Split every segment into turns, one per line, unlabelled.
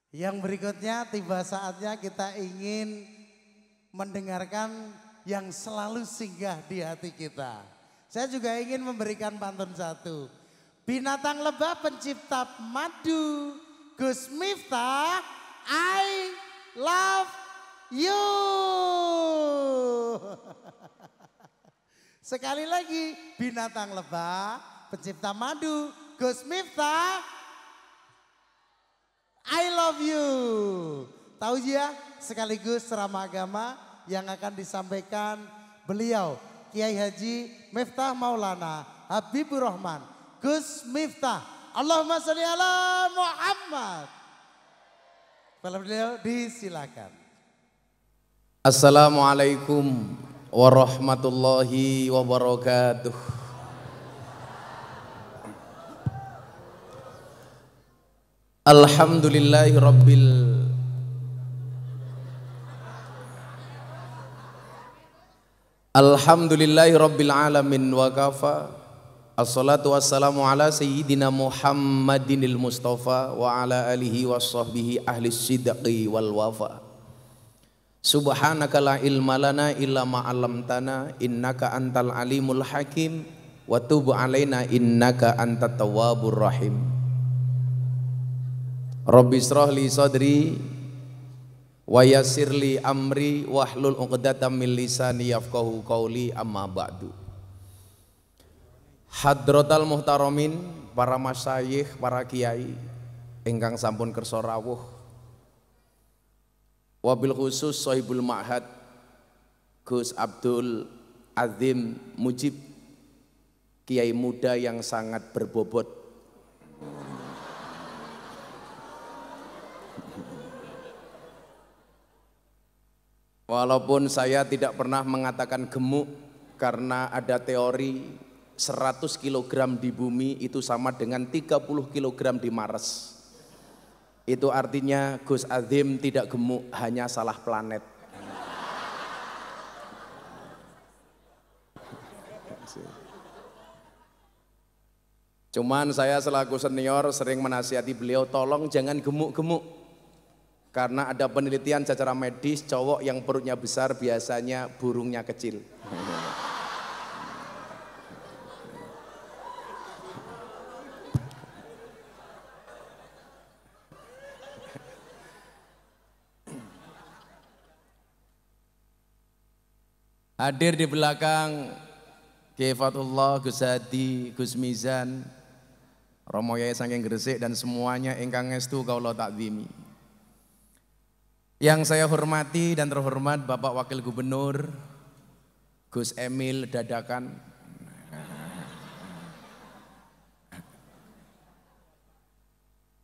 Yang berikutnya tiba saatnya kita ingin mendengarkan yang selalu singgah di hati kita. Saya juga ingin memberikan pantun satu. Binatang lebah pencipta madu, Gus Miftah, I love you. Sekali lagi, binatang lebah pencipta madu, Gus Miftah, I love you. Tahu ya, sekaligus ceramah agama yang akan disampaikan beliau Kiai Haji Miftah Maulana Habibur Rahman Gus Miftah. Allahumma sholli ala Muhammad. Beliau disilakan.
Assalamualaikum warahmatullahi wabarakatuh. Alhamdulillahi rabbil alamin wa kafa. Assalatu wassalamu ala sayyidina Muhammadinil Mustafa wa ala alihi wa sahbihi ahli sidqi wal wafa. Subhanaka la ilma lana illa ma 'allamtana innaka antal alimul hakim wa tub alaina innaka antat tawwabur rahim. Rabbi shrah li sadri wa yassir li amri wahlul 'uqdatam min lisani yafqahu qawli amma ba'du. Hadratal muhtaramin, para masyayikh, para kiai ingkang sampun kersa rawuh, wabil khusus sahibul ma'had Gus Abdul Azim Mujib, kiai muda yang sangat berbobot. Walaupun saya tidak pernah mengatakan gemuk karena ada teori 100 kg di bumi itu sama dengan 30 kg di Mars. Itu artinya Gus Azim tidak gemuk, hanya salah planet. Cuman saya selaku senior sering menasihati beliau, tolong jangan gemuk-gemuk. Karena ada penelitian secara medis, cowok yang perutnya besar biasanya burungnya kecil. Hadir di belakang Kiai Fatullah, Gus Hadi, Gus Mizan, Romo Yai saking Gresik dan semuanya ingkang ngestu kaula takzimi. Yang saya hormati dan terhormat Bapak Wakil Gubernur Gus Emil Dadakan,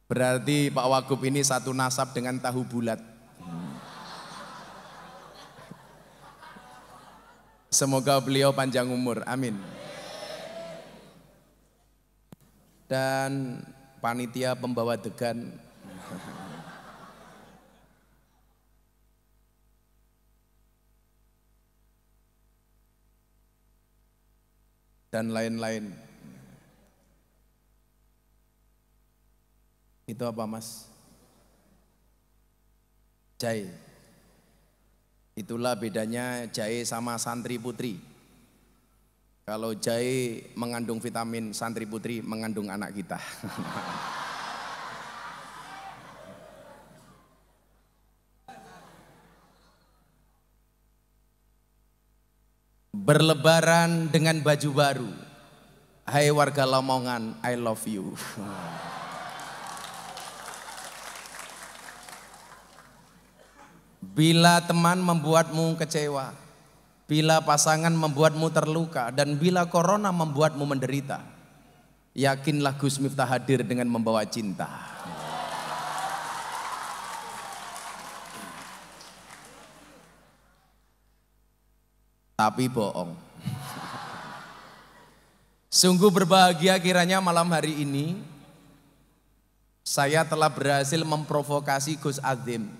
berarti Pak Wagub ini satu nasab dengan tahu bulat. Semoga beliau panjang umur, amin. Dan panitia pembawa degan, dan lain-lain. Itu apa Mas? Jahe. Itulah bedanya jahe sama santri putri. Kalau jahe mengandung vitamin, santri putri mengandung anak kita. Berlebaran dengan baju baru. Hai warga Lamongan, I love you. Bila teman membuatmu kecewa, bila pasangan membuatmu terluka, dan bila corona membuatmu menderita, yakinlah Gus Miftah hadir dengan membawa cinta. Tapi bohong. Sungguh berbahagia kiranya malam hari ini saya telah berhasil memprovokasi Gus Azim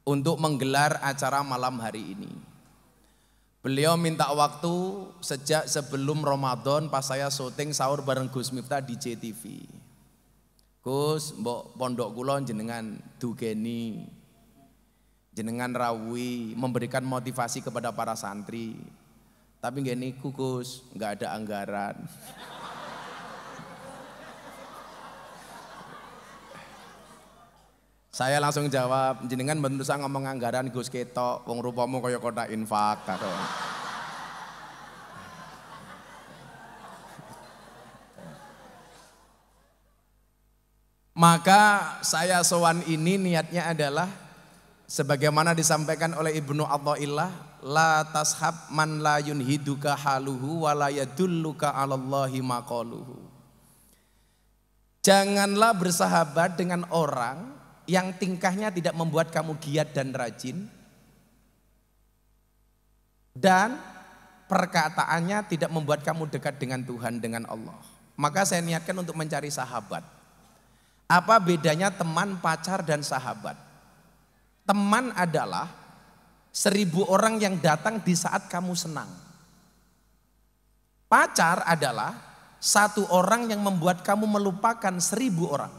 untuk menggelar acara malam hari ini. Beliau minta waktu sejak sebelum Ramadan pas saya syuting sahur bareng Gus Miftah di JTV. Gus, mbok pondok kula jenengan dugeni, jenengan rawuhi, memberikan motivasi kepada para santri. Tapi nggih niku Gus, enggak ada anggaran. Saya langsung jawab, jenengan mboten usah ngomong anggaran Gus ketok, wong rupamu kaya kotak infak karo. Maka saya sowan ini niatnya adalah sebagaimana disampaikan oleh Ibnu Athaillah, la tashab man la yunhiduka haluhu wa la yadulluka 'alallahi maqaluhu. Janganlah bersahabat dengan orang yang tingkahnya tidak membuat kamu giat dan rajin dan perkataannya tidak membuat kamu dekat dengan Tuhan, dengan Allah. Maka saya niatkan untuk mencari sahabat. Apa bedanya teman, pacar, dan sahabat? Teman adalah 1000 orang yang datang di saat kamu senang. Pacar adalah 1 orang yang membuat kamu melupakan 1000 orang.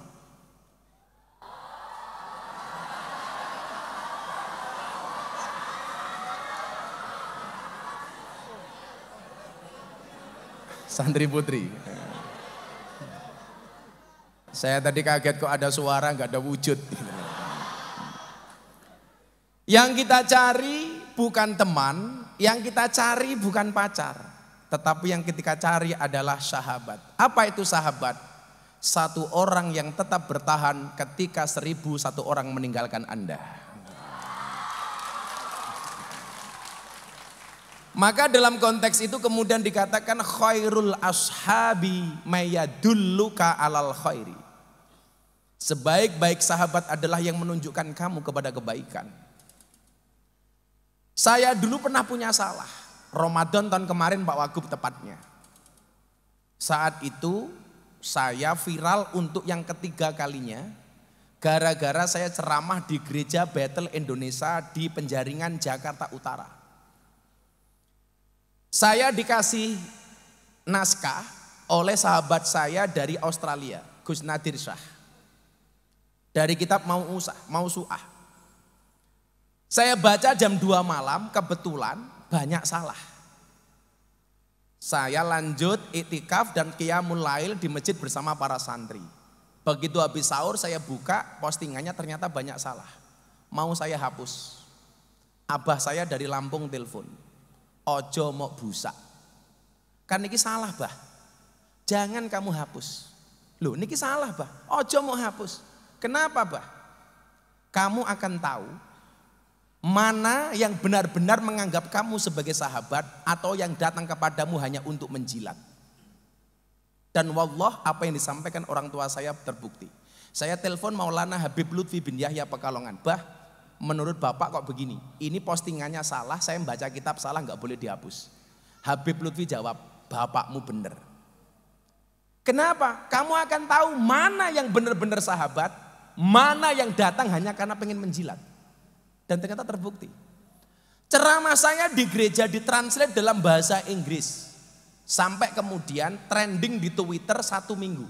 Santri putri. Saya tadi kaget kok ada suara nggak ada wujud. Yang kita cari bukan teman, yang kita cari bukan pacar, tetapi yang kita cari adalah sahabat. Apa itu sahabat? 1 orang yang tetap bertahan ketika 1001 orang meninggalkan Anda. Maka dalam konteks itu kemudian dikatakan khairul ashabi mayadulluka alal khairi. Sebaik-baik sahabat adalah yang menunjukkan kamu kepada kebaikan. Saya dulu pernah punya salah. Ramadan tahun kemarin Pak Wagub tepatnya. Saat itu saya viral untuk yang ketiga kalinya. Gara-gara saya ceramah di gereja Bethel Indonesia di Penjaringan Jakarta Utara. Saya dikasih naskah oleh sahabat saya dari Australia, Gus Nadir Shah. Dari kitab Mausu'ah. Saya baca jam 2 malam, kebetulan banyak salah. Saya lanjut iktikaf dan qiyamul lail di masjid bersama para santri. Begitu habis sahur saya buka postingannya ternyata banyak salah. Mau saya hapus. Abah saya dari Lampung telepon. Ojo mau busak. Kan niki salah bah. Jangan kamu hapus. Loh niki salah bah. Ojo mau hapus. Kenapa bah? Kamu akan tahu mana yang benar-benar menganggap kamu sebagai sahabat atau yang datang kepadamu hanya untuk menjilat. Dan wallah apa yang disampaikan orang tua saya terbukti. Saya telepon Maulana Habib Lutfi bin Yahya Pekalongan. Bah, menurut Bapak kok begini? Ini postingannya salah, saya membaca kitab salah, nggak boleh dihapus. Habib Lutfi jawab, bapakmu benar. Kenapa? Kamu akan tahu mana yang benar-benar sahabat, mana yang datang hanya karena pengen menjilat. Dan ternyata terbukti. Ceramah saya di gereja ditranslate dalam bahasa Inggris. Sampai kemudian trending di Twitter 1 minggu.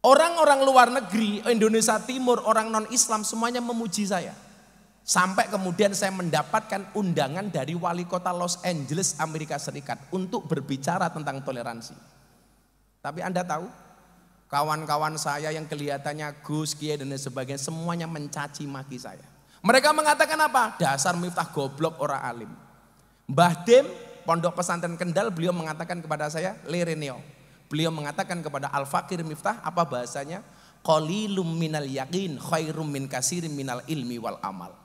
Orang-orang luar negeri, Indonesia Timur, orang non-Islam semuanya memuji saya. Sampai kemudian saya mendapatkan undangan dari wali kota Los Angeles, Amerika Serikat untuk berbicara tentang toleransi. Tapi Anda tahu, kawan-kawan saya yang kelihatannya Gus, Kiai dan sebagainya semuanya mencaci maki saya. Mereka mengatakan apa? Dasar Miftah goblok ora alim. Mbah Dem, Pondok Pesantren Kendal, beliau mengatakan kepada saya, Lereneo. Beliau mengatakan kepada Al-Fakir Miftah, apa bahasanya? Qalilum minal yakin khairum min kasirim minal ilmi wal amal.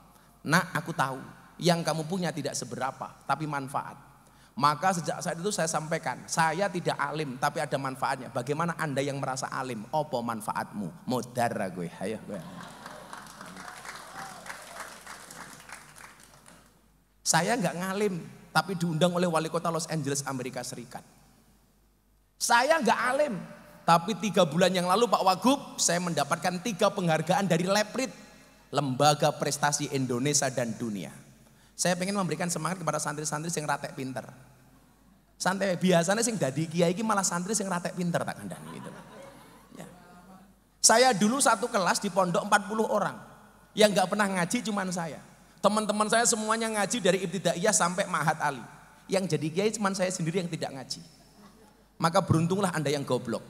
Nah, aku tahu yang kamu punya tidak seberapa, tapi manfaat. Maka sejak saat itu saya sampaikan, saya tidak alim tapi ada manfaatnya. Bagaimana Anda yang merasa alim? Apa manfaatmu? Modar gue, ayo gue. Saya nggak ngalim, tapi diundang oleh wali kota Los Angeles, Amerika Serikat. Saya nggak alim, tapi 3 bulan yang lalu Pak Wagub, saya mendapatkan 3 penghargaan dari Leprit, Lembaga Prestasi Indonesia dan Dunia. Saya pengen memberikan semangat kepada santri-santri yang ratek pinter. Santai biasanya sing dadi kiai iki malah santri sing ratek pinter tak kandhani gitu. Saya dulu satu kelas di pondok 40 orang. Yang nggak pernah ngaji cuman saya. Teman-teman saya semuanya ngaji dari Ibtidaiyah sampai Ma'had Ali. Yang jadi kiai cuman saya sendiri yang tidak ngaji. Maka beruntunglah Anda yang goblok.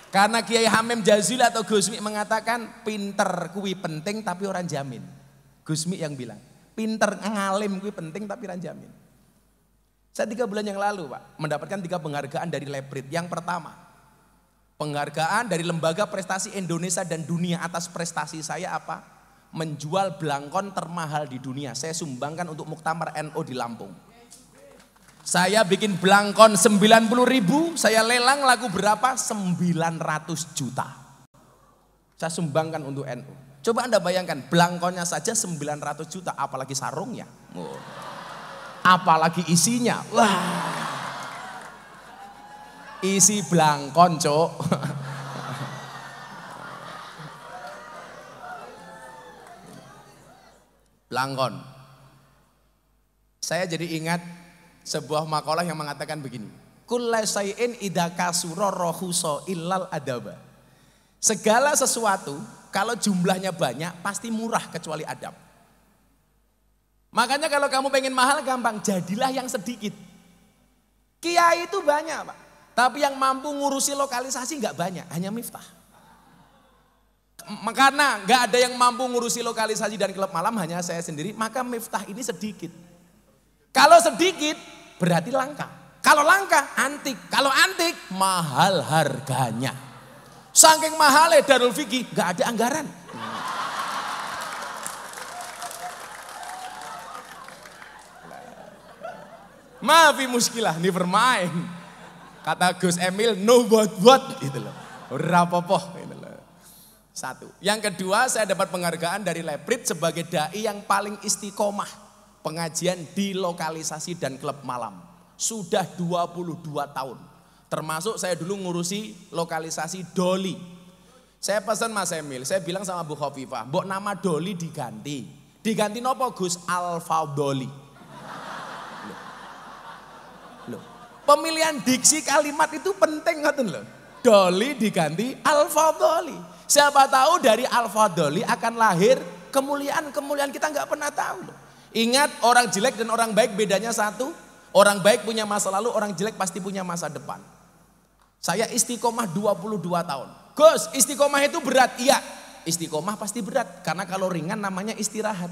Karena Kiai Hamim Jazili atau Gusmi mengatakan pinter kuwi penting tapi orang jamin. Gusmi yang bilang pinter ngalim kuwi penting tapi orang jamin. Saya 3 bulan yang lalu Pak mendapatkan 3 penghargaan dari Leprit. Yang pertama penghargaan dari Lembaga Prestasi Indonesia dan Dunia atas prestasi saya apa? Menjual belangkon termahal di dunia. Saya sumbangkan untuk Muktamar NU di Lampung. Saya bikin belangkon 90.000, saya lelang laku berapa? 900 juta. Saya sumbangkan untuk NU. Coba Anda bayangkan, belangkonnya saja 900 juta, apalagi sarungnya. Oh. Apalagi isinya. Wah. Isi belangkon, Cok. Belangkon. Saya jadi ingat sebuah makalah yang mengatakan begini. Kulla syai'in idza kasura rahusa illal adaba. Segala sesuatu kalau jumlahnya banyak pasti murah kecuali adab. Makanya kalau kamu pengen mahal gampang, jadilah yang sedikit. Kiai itu banyak Pak, tapi yang mampu ngurusi lokalisasi nggak banyak, hanya Miftah. Karena nggak ada yang mampu ngurusi lokalisasi dan klub malam, hanya saya sendiri, maka Miftah ini sedikit. Kalau sedikit berarti langka. Kalau langka antik. Kalau antik mahal harganya. Saking mahalnya Darul Fikih gak ada anggaran. Maafi muskilah, never mind. Kata Gus Emil, no what gitu loh. Rapopoh gitu loh. 1. Yang kedua, saya dapat penghargaan dari Leprit sebagai dai yang paling istiqomah pengajian di lokalisasi dan klub malam. Sudah 22 tahun. Termasuk saya dulu ngurusi lokalisasi Doli. Saya pesan Mas Emil, saya bilang sama Bu Khofifah, mbok nama Doli diganti. Diganti nopo Gus? Al-Fadholi. Loh. Pemilihan diksi kalimat itu penting ngoten loh. Doli diganti Al-Fadholi. Siapa tahu dari Al-Fadholi akan lahir kemuliaan-kemuliaan kita nggak pernah tahu loh. Ingat, orang jelek dan orang baik bedanya satu. Orang baik punya masa lalu, orang jelek pasti punya masa depan. Saya istiqomah 22 tahun. Gus, istiqomah itu berat? Iya, istiqomah pasti berat. Karena kalau ringan namanya istirahat.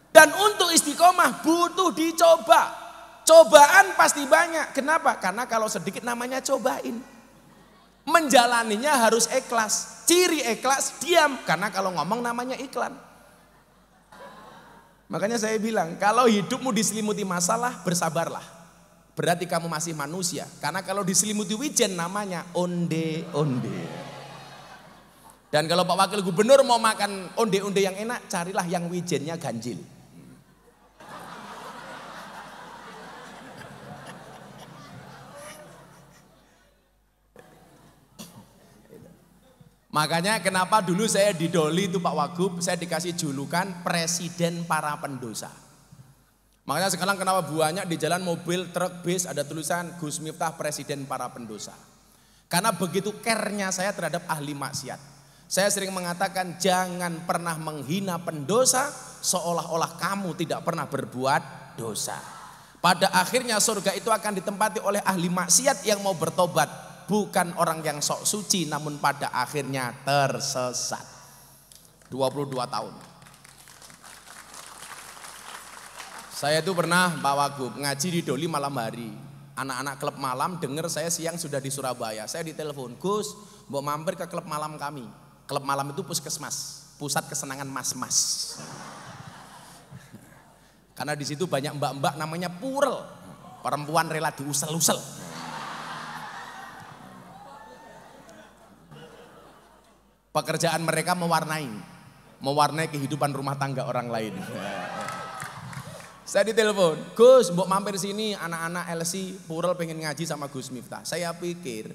Dan untuk istiqomah butuh dicoba. Cobaan pasti banyak. Kenapa? Karena kalau sedikit namanya cobain. Menjalaninya harus ikhlas. Ciri ikhlas, diam. Karena kalau ngomong namanya iklan. Makanya saya bilang, kalau hidupmu diselimuti masalah, bersabarlah. Berarti kamu masih manusia. Karena kalau diselimuti wijen namanya onde-onde. Dan kalau Pak Wakil Gubernur mau makan onde-onde yang enak, carilah yang wijennya ganjil. Makanya kenapa dulu saya di Doli itu Pak Wagub, saya dikasih julukan Presiden Para Pendosa. Makanya sekarang kenapa banyak di jalan mobil, truk, bis ada tulisan Gus Miftah Presiden Para Pendosa. Karena begitu care-nya saya terhadap ahli maksiat. Saya sering mengatakan jangan pernah menghina pendosa seolah-olah kamu tidak pernah berbuat dosa. Pada akhirnya surga itu akan ditempati oleh ahli maksiat yang mau bertobat. Bukan orang yang sok suci namun pada akhirnya tersesat. 22 tahun. Saya itu pernah Pak Wagub ngaji di Doli malam hari. Anak-anak klub malam dengar saya siang sudah di Surabaya. Saya ditelepon, Gus mau mampir ke klub malam kami. Klub malam itu puskesmas, pusat kesenangan mas-mas. Karena di situ banyak mbak-mbak namanya purel. Perempuan rela diusel-usel. Pekerjaan mereka mewarnai kehidupan rumah tangga orang lain. Saya ditelepon, Gus, mbok mampir sini, anak-anak LC Purel pengen ngaji sama Gus Miftah. Saya pikir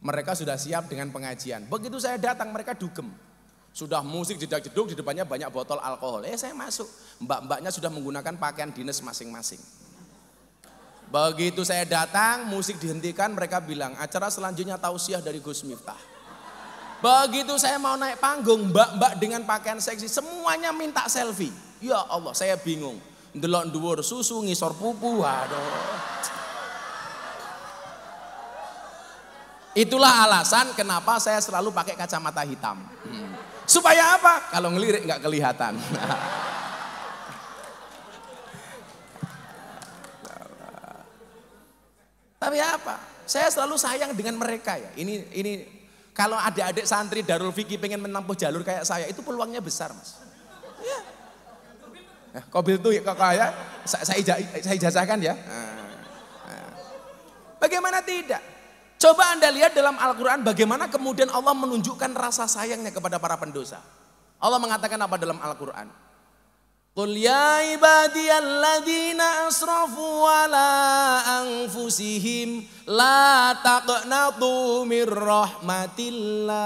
mereka sudah siap dengan pengajian. Begitu saya datang mereka dugem. Sudah musik jedak-jeduk, di depannya banyak botol alkohol. Saya masuk, mbak-mbaknya sudah menggunakan pakaian dinas masing-masing. Begitu saya datang, musik dihentikan, mereka bilang acara selanjutnya tausiah dari Gus Miftah. Begitu saya mau naik panggung, mbak-mbak dengan pakaian seksi semuanya minta selfie. Ya Allah, saya bingung. Ndelok dhuwur susu, ngisor pupu, waduh. Itulah alasan kenapa saya selalu pakai kacamata hitam. Supaya apa? Kalau ngelirik nggak kelihatan. Tapi apa? Saya selalu sayang dengan mereka ya. Ini kalau adik-adik santri Darul Fikih pengen menempuh jalur kayak saya, itu peluangnya besar, Mas. Ya. Nah, Qabil tuh kok ya, saya ijazahkan ya. Bagaimana tidak? Coba Anda lihat dalam Al-Quran bagaimana kemudian Allah menunjukkan rasa sayangnya kepada para pendosa. Allah mengatakan apa dalam Al-Quran? Qul ya ibadiyalladzina asrafu ala anfusihim la taqnatu mir rahmatillah.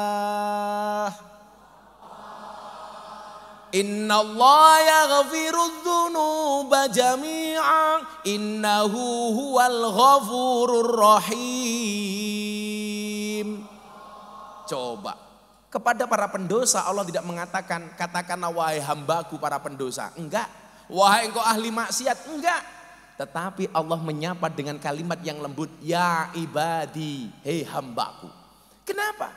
Innallaha yaghfirudz dzunuba jami'an innahu huwal ghafurur rahim. Coba. Kepada para pendosa Allah tidak mengatakan katakanlah wahai hambaku para pendosa. Enggak. Wahai engkau ahli maksiat. Enggak. Tetapi Allah menyapa dengan kalimat yang lembut. Ya ibadi. Hei hambaku. Kenapa?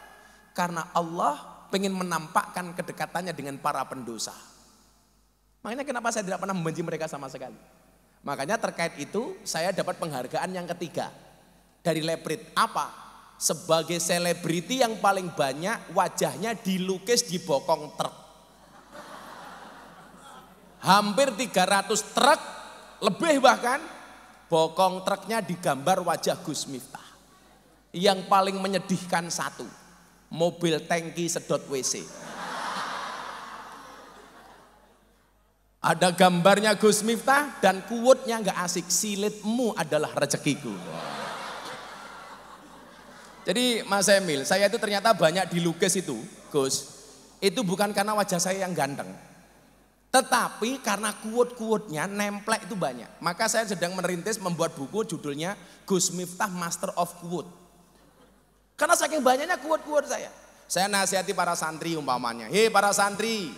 Karena Allah pengen menampakkan kedekatannya dengan para pendosa. Makanya kenapa saya tidak pernah membenci mereka sama sekali. Makanya terkait itu saya dapat penghargaan yang ketiga. Dari Leprit. Apa? Sebagai selebriti yang paling banyak wajahnya dilukis di bokong truk. Hampir 300 truk, lebih bahkan, bokong truknya digambar wajah Gus Miftah. Yang paling menyedihkan satu, mobil tangki sedot WC. Ada gambarnya Gus Miftah dan quote-nya nggak asik, silitmu adalah rezekiku. Jadi Mas Emil, saya itu ternyata banyak dilukis itu, Gus. Itu bukan karena wajah saya yang ganteng. Tetapi karena quote-quote-nya nemplek itu banyak. Maka saya sedang merintis membuat buku judulnya Gus Miftah Master of Quote. Karena saking banyaknya quote-quote saya. Saya nasihati para santri umpamanya. Hei para santri,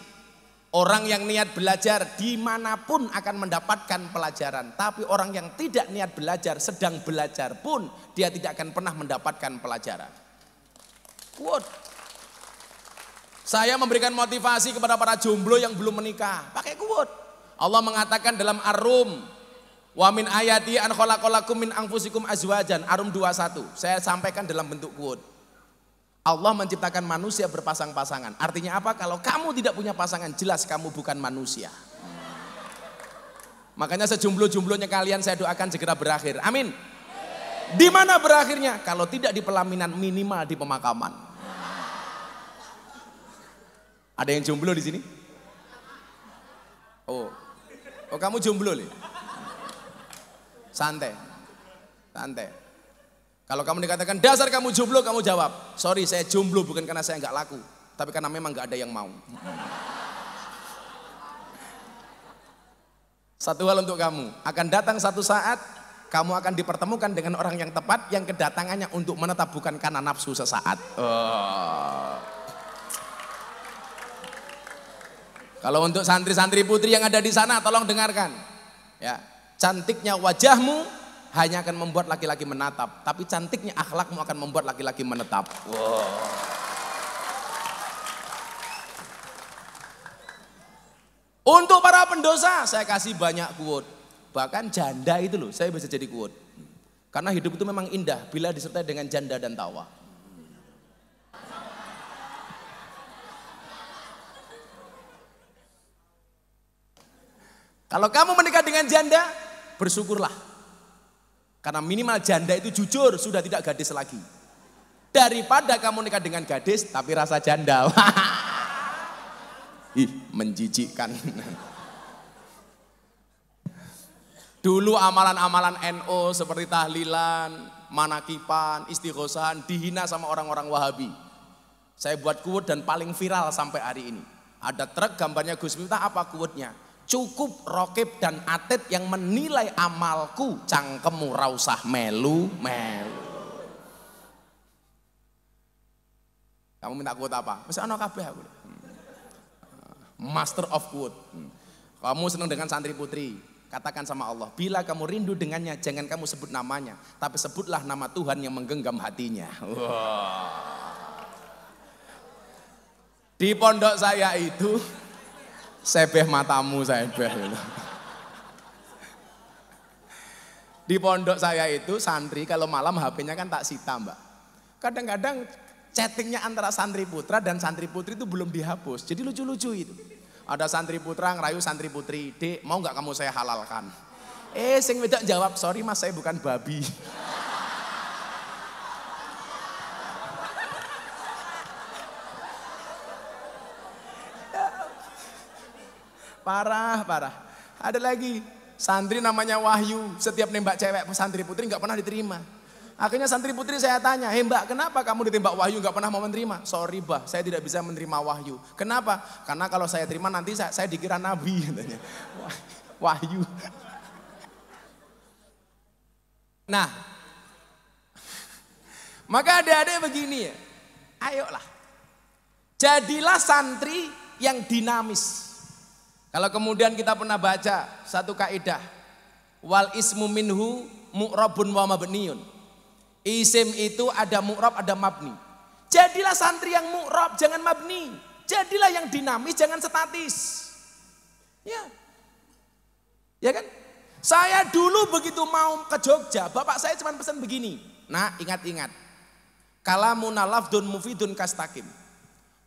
orang yang niat belajar dimanapun akan mendapatkan pelajaran. Tapi orang yang tidak niat belajar, sedang belajar pun dia tidak akan pernah mendapatkan pelajaran. Quote. Saya memberikan motivasi kepada para jomblo yang belum menikah. Pakai quote. Allah mengatakan dalam Ar-Rum. Wa min ayati an khalaqalakum min anfusikum azwajan. Ar-Rum 21. Saya sampaikan dalam bentuk quote. Allah menciptakan manusia berpasang-pasangan. Artinya apa? Kalau kamu tidak punya pasangan, jelas kamu bukan manusia. Makanya sejomblo-jomblonya kalian saya doakan segera berakhir. Amin. Di mana berakhirnya? Kalau tidak di pelaminan, minimal di pemakaman. Ada yang jomblo di sini? Oh, kamu jomblo nih? Santai. Kalau kamu dikatakan dasar kamu jomblo, kamu jawab, sorry saya jomblo bukan karena saya nggak laku, tapi karena memang nggak ada yang mau. Satu hal untuk kamu, akan datang satu saat kamu akan dipertemukan dengan orang yang tepat, yang kedatangannya untuk menetap bukan karena nafsu sesaat. Kalau untuk santri-santri putri yang ada di sana, tolong dengarkan. Ya, cantiknya wajahmu hanya akan membuat laki-laki menatap, tapi cantiknya akhlakmu akan membuat laki-laki menetap. Wow. Untuk para pendosa, saya kasih banyak quote. Bahkan janda itu loh, saya bisa jadi quote. Karena hidup itu memang indah bila disertai dengan janda dan tawa. Kalau kamu menikah dengan janda, bersyukurlah. Karena minimal janda itu jujur, sudah tidak gadis lagi. Daripada kamu nikah dengan gadis, tapi rasa janda. Ih, menjijikkan. Dulu amalan-amalan NO seperti tahlilan, manakipan, istighosahan dihina sama orang-orang Wahabi. Saya buat quote dan paling viral sampai hari ini. Ada truk gambarnya Gus Miftah, apa quote-nya? Cukup Rokib dan Atid yang menilai amalku, cangkemmu ra usah melu-melu. Kamu minta quote apa? Mesti ana kabeh aku. Master of quote. Kamu senang dengan santri putri, katakan sama Allah, bila kamu rindu dengannya jangan kamu sebut namanya, tapi sebutlah nama Tuhan yang menggenggam hatinya. Wow. Di pondok saya itu sebeh matamu sebeh. Di pondok saya itu santri kalau malam HP-nya kan tak sita, Mbak. Kadang-kadang chattingnya antara santri putra dan santri putri itu belum dihapus. Jadi lucu-lucu itu. Ada santri putra ngerayu santri putri, "Dek, mau nggak kamu saya halalkan?" Sing wedok jawab, "Sorry Mas, saya bukan babi." Parah. Ada lagi santri namanya Wahyu, setiap nembak cewek santri putri nggak pernah diterima. Akhirnya santri putri saya tanya, Mbak, kenapa kamu ditembak Wahyu nggak pernah mau menerima? Sorry bah, saya tidak bisa menerima Wahyu. Kenapa? Karena kalau saya terima nanti saya dikira nabi katanya. Wahyu. Nah, maka adik-adik begini ya, ayolah, jadilah santri yang dinamis. Kalau kemudian kita pernah baca satu kaidah, wal ismu minhu mu'rabun wa mabniun. Isim itu ada mu'rab, ada mabni. Jadilah santri yang mu'rab, jangan mabni. Jadilah yang dinamis, jangan statis. Ya. Ya kan? Saya dulu begitu mau ke Jogja, bapak saya cuma pesan begini. Nah, ingat-ingat. Kalamun lafdun mufidun kastakim.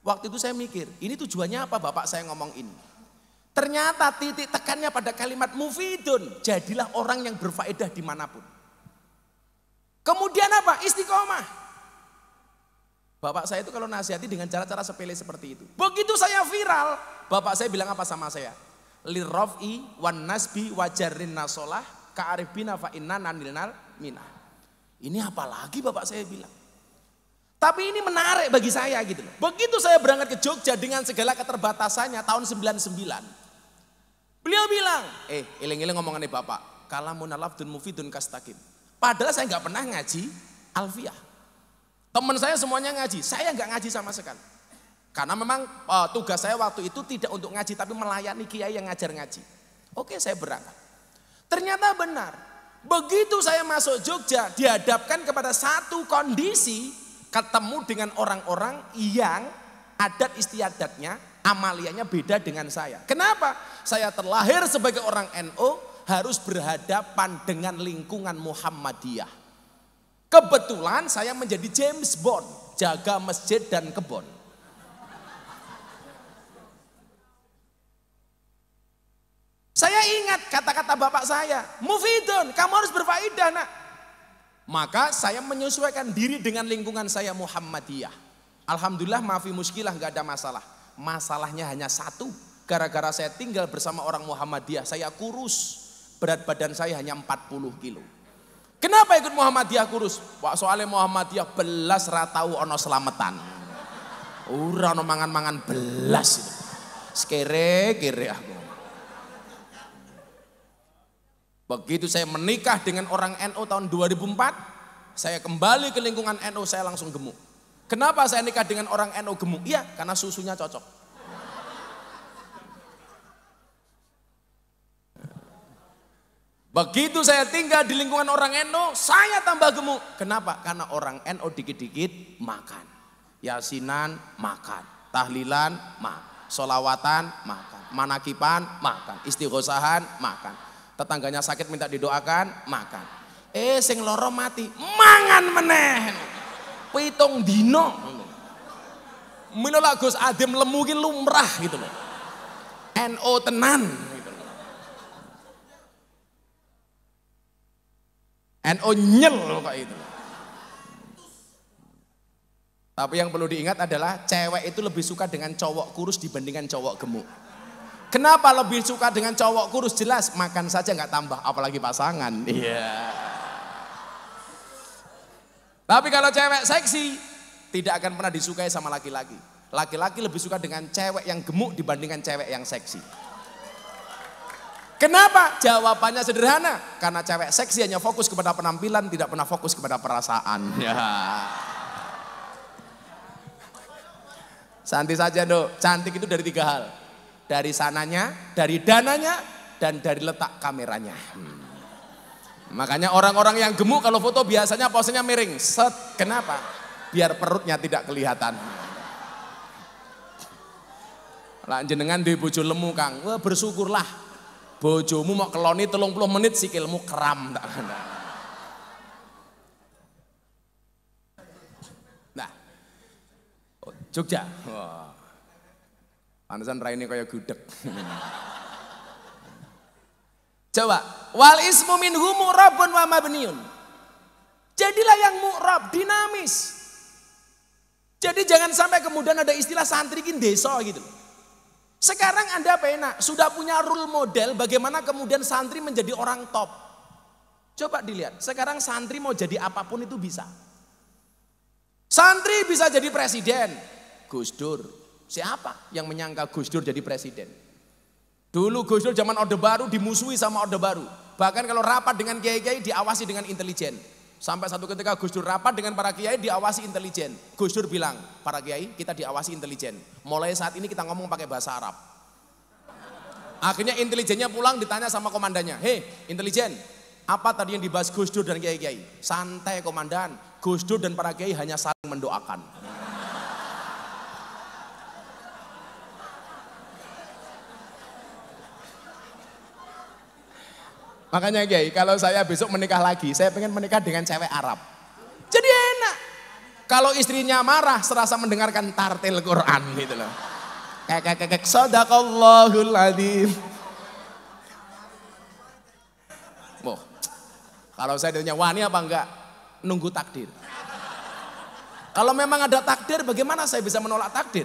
Waktu itu saya mikir, ini tujuannya apa bapak saya ngomong ini? Ternyata titik tekannya pada kalimat mufidun. Jadilah orang yang berfaedah dimanapun. Kemudian apa? Istiqomah. Bapak saya itu kalau nasihati dengan cara-cara sepele seperti itu. Begitu saya viral, bapak saya bilang apa sama saya? Lirraf'i wan nasbi wajarrin nasolah ka'arifina fa'inna nanilnal minah. Ini apa lagi bapak saya bilang? Tapi ini menarik bagi saya gitu loh. Begitu saya berangkat ke Jogja dengan segala keterbatasannya tahun 99. Beliau bilang, iling-iling ngomongannya bapak, kalamun lafdun mufidun kastakim. Padahal saya nggak pernah ngaji alfiyah. Teman saya semuanya ngaji, saya nggak ngaji sama sekali. Karena memang tugas saya waktu itu tidak untuk ngaji, tapi melayani kiai yang ngajar ngaji. Oke, saya berangkat. Ternyata benar, begitu saya masuk Jogja, dihadapkan kepada satu kondisi, ketemu dengan orang-orang yang adat istiadatnya, amaliyahnya beda dengan saya. Kenapa? Saya terlahir sebagai orang NU, harus berhadapan dengan lingkungan Muhammadiyah. Kebetulan saya menjadi James Bond, jaga masjid dan kebon. Saya ingat kata-kata bapak saya, mufidun, kamu harus berfaedah nak. Maka saya menyesuaikan diri dengan lingkungan saya Muhammadiyah. Alhamdulillah maafi muskilah, gak ada masalah. Masalahnya hanya satu, gara-gara saya tinggal bersama orang Muhammadiyah, saya kurus. Berat badan saya hanya 40 kilo. Kenapa ikut Muhammadiyah kurus? Wah, soalnya Muhammadiyah belas ratau ono selamatan. Ora ono mangan-mangan belas itu. Sekere-kere aku. Begitu saya menikah dengan orang NU tahun 2004, saya kembali ke lingkungan NU, saya langsung gemuk. Kenapa saya nikah dengan orang NU gemuk? Iya, karena susunya cocok. Begitu saya tinggal di lingkungan orang NU, saya tambah gemuk. Kenapa? Karena orang NU dikit-dikit makan. Yasinan makan, tahlilan makan, solawatan makan, manakipan makan, istighosahan makan. Tetangganya sakit minta didoakan makan. Sing loro mati mangan meneh. Pitung dino. Mila Gus Adem lemu ki lumrah gitu loh. NU tenan. NU nyel kok itu. Tapi yang perlu diingat adalah cewek itu lebih suka dengan cowok kurus dibandingkan cowok gemuk. Kenapa lebih suka dengan cowok kurus? Jelas makan saja nggak tambah, apalagi pasangan. Iya. Tapi kalau cewek seksi tidak akan pernah disukai sama laki-laki. Laki-laki lebih suka dengan cewek yang gemuk dibandingkan cewek yang seksi. Kenapa? Jawabannya sederhana. Karena cewek seksi hanya fokus kepada penampilan, tidak pernah fokus kepada perasaan. Ya. Santai saja dok, cantik itu dari 3 hal. Dari sananya, dari dananya, dan dari letak kameranya. Makanya orang-orang yang gemuk kalau foto biasanya posenya miring. Set, kenapa? Biar perutnya tidak kelihatan. Lah jenengan duwe bojo lemu Kang, wah bersyukurlah. Bojomu mau keloni 30 menit sikilmu kram. Nah, Jogja. Wah. Pantesan raine kaya gudeg. Coba, wal ismu minhu mu'rabun wa mabniun. Jadilah yang mu'rab, dinamis. Jadi jangan sampai kemudian ada istilah santri kin desa gitu. Sekarang Anda penak, sudah punya role model bagaimana kemudian santri menjadi orang top. Coba dilihat, sekarang santri mau jadi apapun itu bisa. Santri bisa jadi presiden, Gus Dur. Siapa yang menyangka Gus Dur jadi presiden? Dulu Gus Dur zaman Orde Baru dimusuhi sama Orde Baru. Bahkan kalau rapat dengan kiai-kiai diawasi dengan intelijen. Sampai satu ketika Gus Dur rapat dengan para kiai diawasi intelijen. Gus Dur bilang, para kiai kita diawasi intelijen. Mulai saat ini kita ngomong pakai bahasa Arab. Akhirnya intelijennya pulang ditanya sama komandannya. Hei intelijen, apa tadi yang dibahas Gus Dur dan kiai-kiai? Santai komandan, Gus Dur dan para kiai hanya saling mendoakan. Makanya kiai, kalau saya besok menikah lagi, saya pengen menikah dengan cewek Arab. Jadi enak. Kalau istrinya marah, serasa mendengarkan tartil Quran gitu loh. Kek sadaqallahul adzim. Wah, kalau saya ditanya wani apa enggak? Nunggu takdir. Kalau memang ada takdir, bagaimana saya bisa menolak takdir?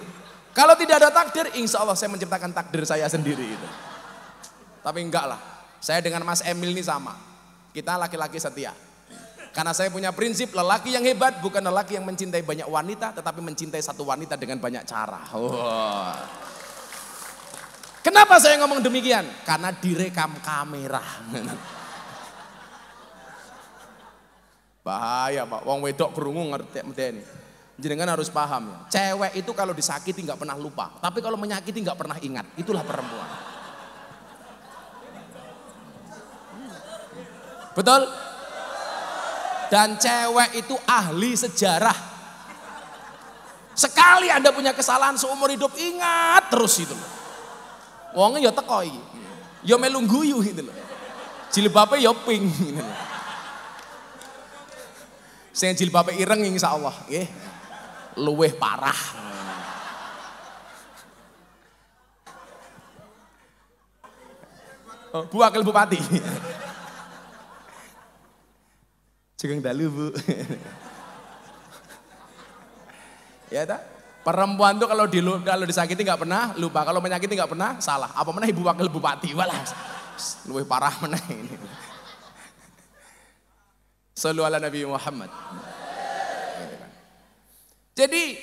Kalau tidak ada takdir, insya Allah saya menciptakan takdir saya sendiri itu. Tapi enggak lah. Saya dengan Mas Emil ini sama. Kita laki-laki setia. Karena saya punya prinsip lelaki yang hebat bukan lelaki yang mencintai banyak wanita, tetapi mencintai satu wanita dengan banyak cara. Oh. Kenapa saya ngomong demikian? Karena direkam kamera. Bahaya Pak, wong wedok kerungu ngerti ini. Jenengan harus paham ya. Cewek itu kalau disakiti nggak pernah lupa, tapi kalau menyakiti nggak pernah ingat. Itulah perempuan. Betul? Dan cewek itu ahli sejarah. Sekali Anda punya kesalahan seumur hidup, ingat terus itu. Wongnya ya teko iki. Ya melu guyu gitu loh. Jilbabe ya pink gitu loh. Sing jilbabe ireng insyaallah nggih. Luweh parah. Bu Wakil Bupati. Sugeng dalu Bu. Ya tak? Perempuan tuh kalau disakiti nggak pernah lupa, kalau menyakiti nggak pernah salah. Apa mana Ibu Wakil Bupati, walah, luwih parah mana ini. Shallu ala Nabi Muhammad. Jadi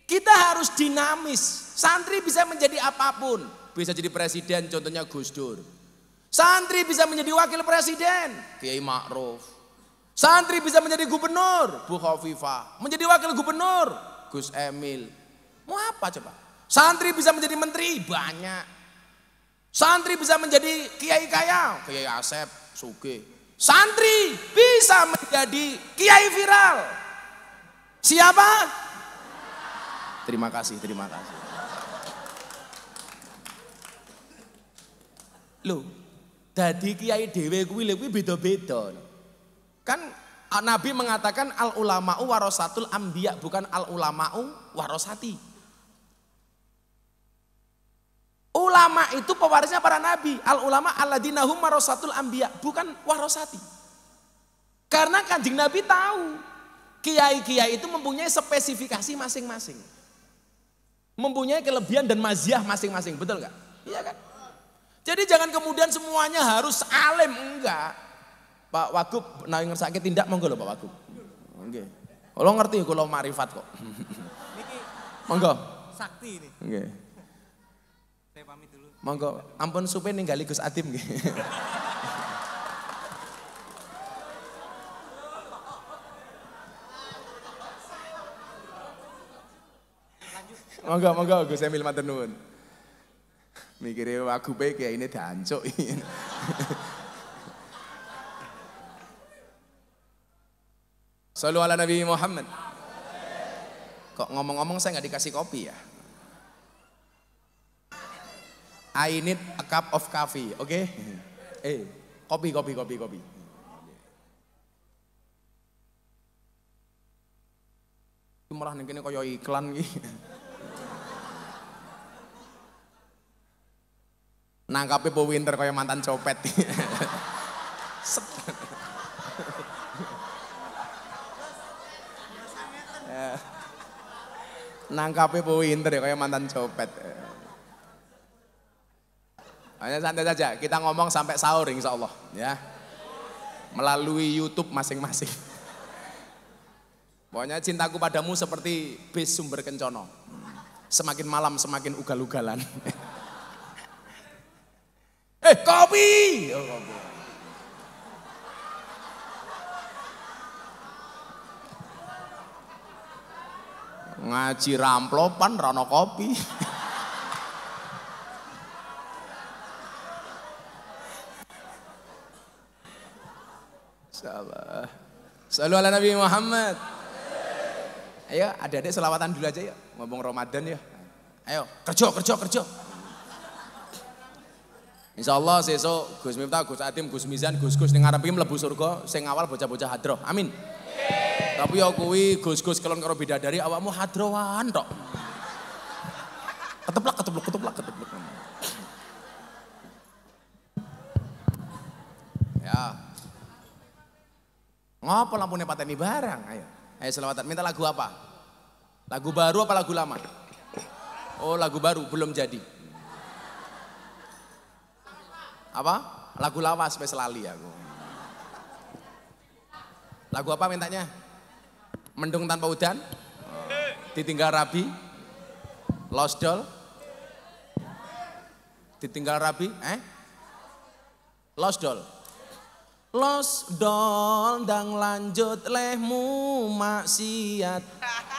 kita harus dinamis. Santri bisa menjadi apapun, bisa jadi presiden, contohnya Gus Dur. Santri bisa menjadi wakil presiden, Kiai Ma'ruf. Santri bisa menjadi gubernur, Bu Khofifah. Menjadi wakil gubernur, Gus Emil. Mau apa coba? Santri bisa menjadi menteri, banyak. Santri bisa menjadi kiai kaya, Kiai Asep, Sugih. Santri bisa menjadi kiai viral. Siapa? Terima kasih, terima kasih. Loh, dadi kiai dhewe kuwi beda-beda. Kan Nabi mengatakan al ulama'u warasatul anbiya, bukan al ulama'u warasati. Ulama itu pewarisnya para nabi. Al ulama alladzina hum warasatul anbiya, bukan warasati. Karena Kanjeng Nabi tahu kiai-kiai itu mempunyai spesifikasi masing-masing. Mempunyai kelebihan dan maziah masing-masing, betul enggak? Iya kan? Jadi jangan kemudian semuanya harus alim, enggak. Pak Wagub, nah ngersake tindak monggo lho Pak Wagub. Nggih. Kula ngerti kula marifat kok.
Niki
monggo.
Sakti ini.
Nggih. Monggo, ampun supe ninggali Gus Adim nggih. Monggo Gus Emil matur nuwun. Mikire wagupe kayak ini dancuk. Shallu ala Nabi Muhammad. Kok ngomong-ngomong saya nggak dikasih kopi ya? I need a cup of coffee, oke? Okay? Kopi. Malah ning kene kaya iklan iki. Nangkape Po Winter kaya mantan copet. Nangkape Po Winter ya kaya mantan copet. Hanya santai saja, kita ngomong sampai sahur insya Allah ya. Melalui YouTube masing-masing. Pokoknya cintaku padamu seperti bis sumber kencono. Semakin malam semakin ugal-ugalan. Kopi! Oh, kopi. Ngaji ramplopan rano kopi. Insyaallah. Shallu ala Nabi Muhammad. Ayo adik-adik selawatan dulu aja ya. Ngomong Ramadan ya. Ayo kerja. Insyaallah sesuk Gus Miftah, Gus Atim, Gus Mizan, Gus-gus ning ngarep iki mlebu surga sing awal bocah-bocah hadroh. Amin. Tapi ya kuwi Gus-gus kelon karo bidadari awakmu hadrowan tok. Keteplak. Ya. Ngapa lampunya pateni barang? Ayo selawatan. Minta lagu apa? Lagu baru apa lagu lama? Oh lagu baru, belum jadi. Apa? Lagu lawas sampai selali aku. Lagu apa mintanya? Mendung tanpa udan? Ditinggal Rabi? Lost Doll? Ditinggal Rabi? Lost Doll? Lost Doll ndang lanjut lehmu maksiat.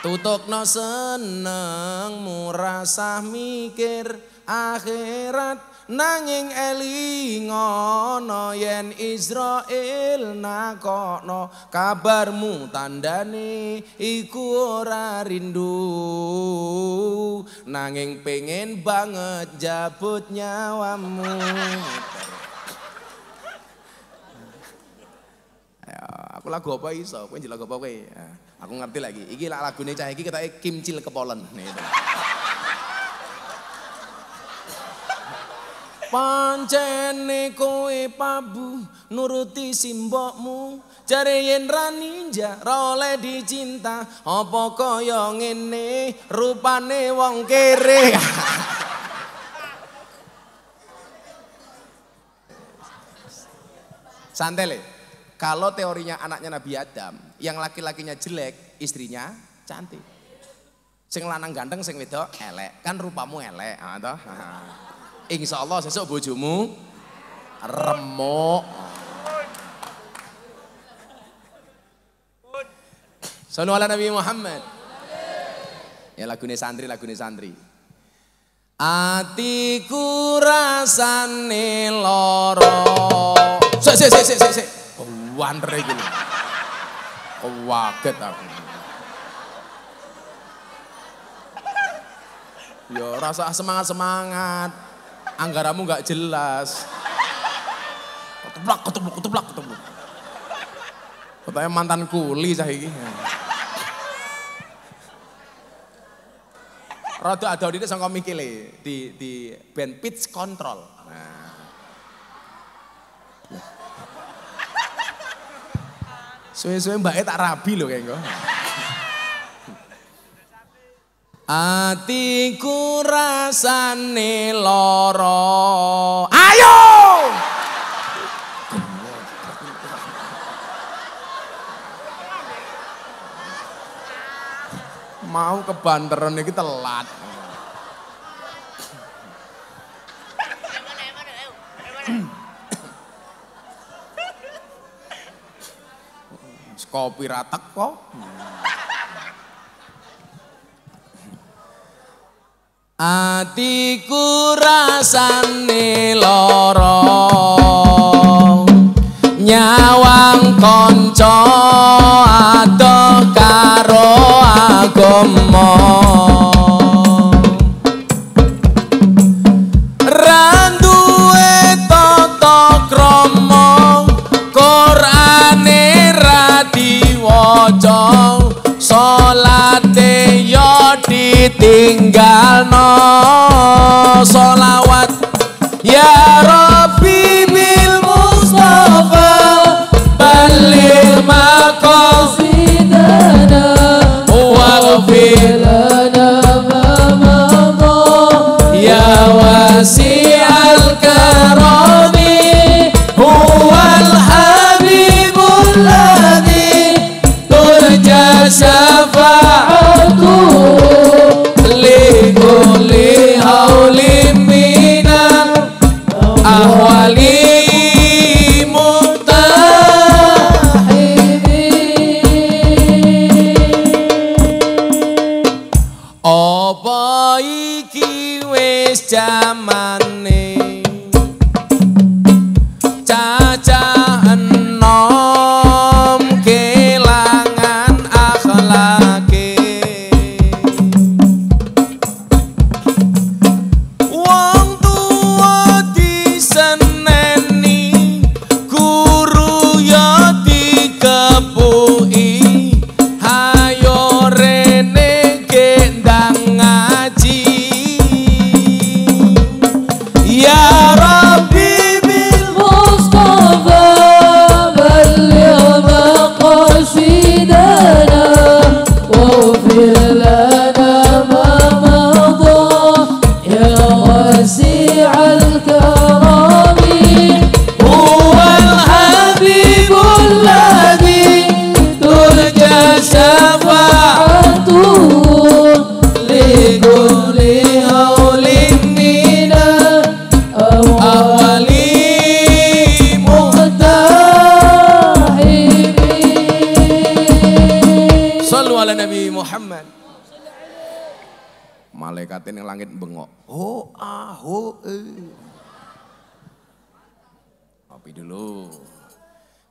Tutukno senengmu rasah mikir akhirat. Nanging elingono yen Israel nakokno kabarmu tandane iku ora rindu. Nanging pengen banget jabut nyawamu. Aku lagu apa iso? Kowe lagu apa kowe? Aku ngerti lagi. Iki lak lagune cah iki ketoke Kimcil Kepolen. Pancene kowe pabu nuruti simbokmu jare yen ra ninja ra oleh dicinta apa kaya ngene rupane wong kere. Santai le. Kalau teorinya anaknya Nabi Adam, yang laki-lakinya jelek, istrinya cantik. Sing lanang ganteng, sing wedok elek. Kan rupamu elek, toh. Insya Allah sesuk bojomu remuk. Sallu ala Nabi Muhammad. Ya lagune santri. Atiku rasane loro. Sik. Wanter iki lho. Kaget aku. Ya rasa semangat. Anggaramu nggak jelas. Ketuplak. Katanya mantan kuli saiki. Rada ada di sangka mikile di band pitch control. Nah. Suwe-suwe mbake tak rabi lho kengko. Atiku rasane loro. Ayo! Mau kebanteran iki telat. kopi ratek kok. Atiku rasane lara nyawang kanca adoh karo agama ra duwe tata krama Qur'ane ra diwaca salate yo ditinggalno sholawat ya Rabbi bil Mustafa balil maqasidana waghfir lana ma madha ya wasi'al karami huwal habibul ladzi turja syafa'atuhu likulli haulim minal ahwali muhtahibin. Apa iki wis jamane cacah enom kelangan akhlake wong tua diseneni guru ya dikepuki hayo rene gendang ngaji ya Rabbi bil Mustafa balligh maqasidana waghfir lana ma madha ya wasi'al karami huwal habibul ladzi turja syafa'atuhu likulli haulin minal ahwali muhtahibin. Shallu ala Nabi Muhammad. Malaikatin yang langit bengok. Ho aho Kopi dulu.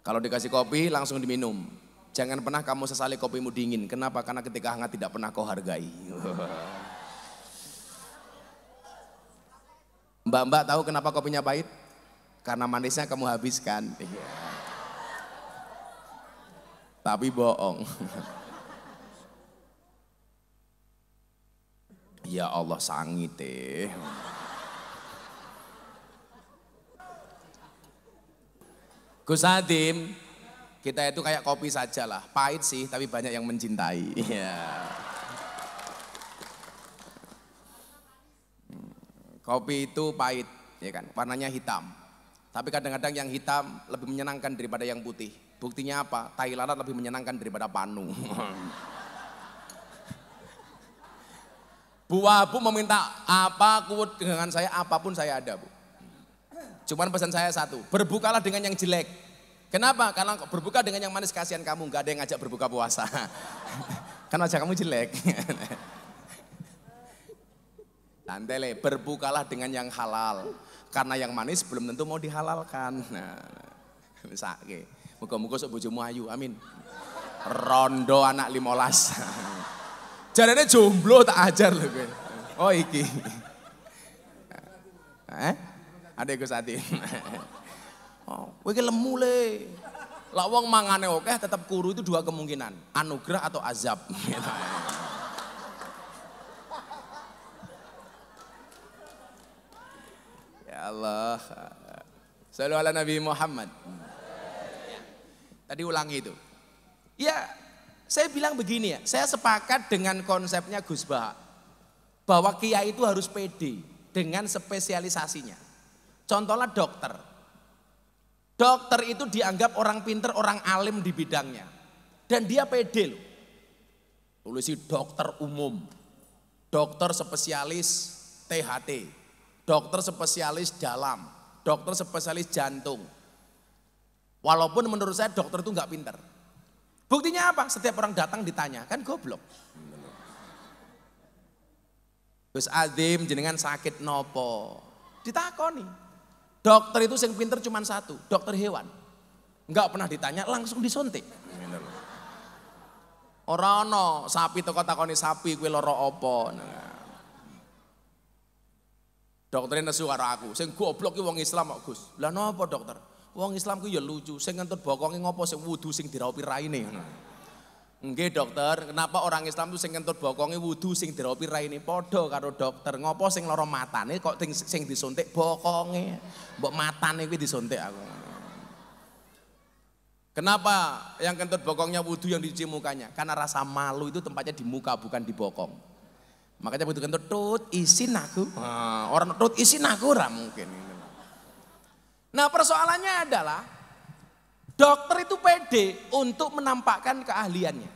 Kalau dikasih kopi langsung diminum. Jangan pernah kamu sesali kopimu dingin. Kenapa? Karena ketika hangat tidak pernah kau hargai. Mbak-mbak tahu kenapa kopinya pahit? Karena manisnya kamu habiskan. Tapi bohong. Ya Allah sangit teh. Gus Hadim, kita itu kayak kopi saja lah, pahit sih tapi banyak yang mencintai. Kopi itu pahit, ya kan, warnanya hitam. Tapi kadang-kadang yang hitam lebih menyenangkan daripada yang putih. Buktinya apa? Tai lalat lebih menyenangkan daripada panu. Bu Wabu meminta apa kuat dengan saya, apapun saya ada, Bu. Cuman pesan saya satu, berbukalah dengan yang jelek. Kenapa? Karena berbuka dengan yang manis kasihan kamu, gak ada yang ngajak berbuka puasa. Kan wajah kamu jelek. Tantele, berbukalah dengan yang halal. Karena yang manis belum tentu mau dihalalkan. Nah, misake. Muga-muga sok bojomu ayu, amin. Rondo anak 15. Jarane jomblo tak ajar lho kowe. Oh iki. Adek Gus Hadim. Oh, kowe iki lemu le. Lah wong mangane akeh tetap kuru itu dua kemungkinan, anugerah atau azab. Ya Allah. Shallu ala Nabi Muhammad. Tadi ulangi itu. Ya, saya bilang begini ya, saya sepakat dengan konsepnya Gus Baha. Bahwa kiai itu harus pede dengan spesialisasinya. Contohnya dokter. Dokter itu dianggap orang pinter, orang alim di bidangnya. Dan dia pede loh. Tulisi dokter umum, dokter spesialis THT, dokter spesialis dalam, dokter spesialis jantung. Walaupun menurut saya dokter itu nggak pinter. Buktinya apa? Setiap orang datang ditanya, kan goblok. Gus Azim jenengan sakit nopo? Ditakoni. Dokter itu yang pinter cuma satu, dokter hewan. Enggak pernah ditanya, langsung disuntik. Ora ono sapi teko takoni sapi kuwi lara apa. Dokternya nesu karo aku, sing goblok ki wong Islam kok Gus. Lah napa dokter? Wong Islam ku ya lucu, sing ngentut bokonge ngopo sing wudu sing diraupi raine. Nggih dokter, kenapa orang Islam itu sing ngentut bokonge wudu sing diraupi raine? Padha karo dokter, ngopo sing lara matane kok sing disuntik bokonge. Mbok matane kuwi disuntik aku. Kenapa yang kentut bokongnya wudu yang dicuci mukanya? Karena rasa malu itu tempatnya di muka bukan di bokong. Makanya begitu kentut tut isin aku. Orang tut isin aku ora mungkin. Nah persoalannya adalah dokter itu pede untuk menampakkan keahliannya.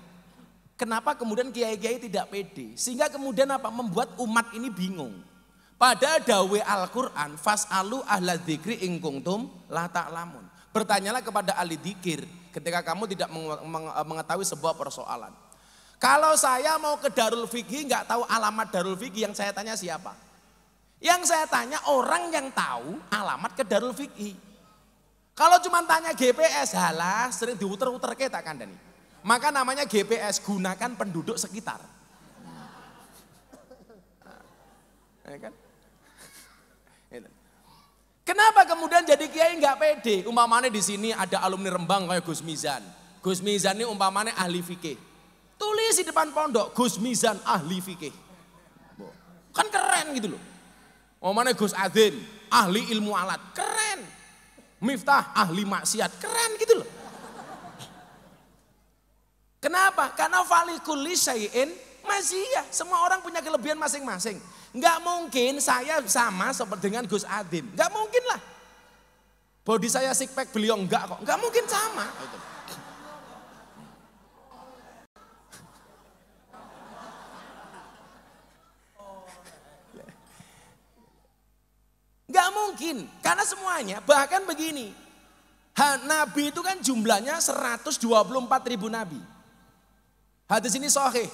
Kenapa kemudian kiai-kiai tidak pede? Sehingga kemudian apa? Membuat umat ini bingung. Pada dawe Al-Quran, fas'alu ahla dzikri in kuntum la ta'lamun. Bertanyalah kepada ahli dzikir ketika kamu tidak mengetahui sebuah persoalan. Kalau saya mau ke Darul Fikih nggak tahu alamat Darul Fikih, yang saya tanya siapa? Yang saya tanya orang yang tahu alamat ke Darul Fikih. Kalau cuma tanya GPS, halah sering diuter-uter ke tak kandani. Maka namanya GPS, gunakan penduduk sekitar. Ya kan? Kenapa kemudian jadi kiai nggak pede? Umpamanya di sini ada alumni Rembang kayak Gus Mizan. Gus Mizan ini umpamanya ahli fikih. Tulis di depan pondok Gus Mizan ahli fikih. Kan keren gitu loh. Umpamanya Gus Adzin ahli ilmu alat, keren. Miftah ahli maksiat, keren gitu loh. Kenapa? Karena falikul syai'in maziyah. Semua orang punya kelebihan masing-masing. Enggak mungkin saya sama seperti dengan Gus Adin. Enggak mungkin lah. Body saya six pack, beliau enggak kok. Enggak mungkin sama. Enggak mungkin. Karena semuanya bahkan begini. Nabi itu kan jumlahnya 124.000 nabi. Hadis ini sahih.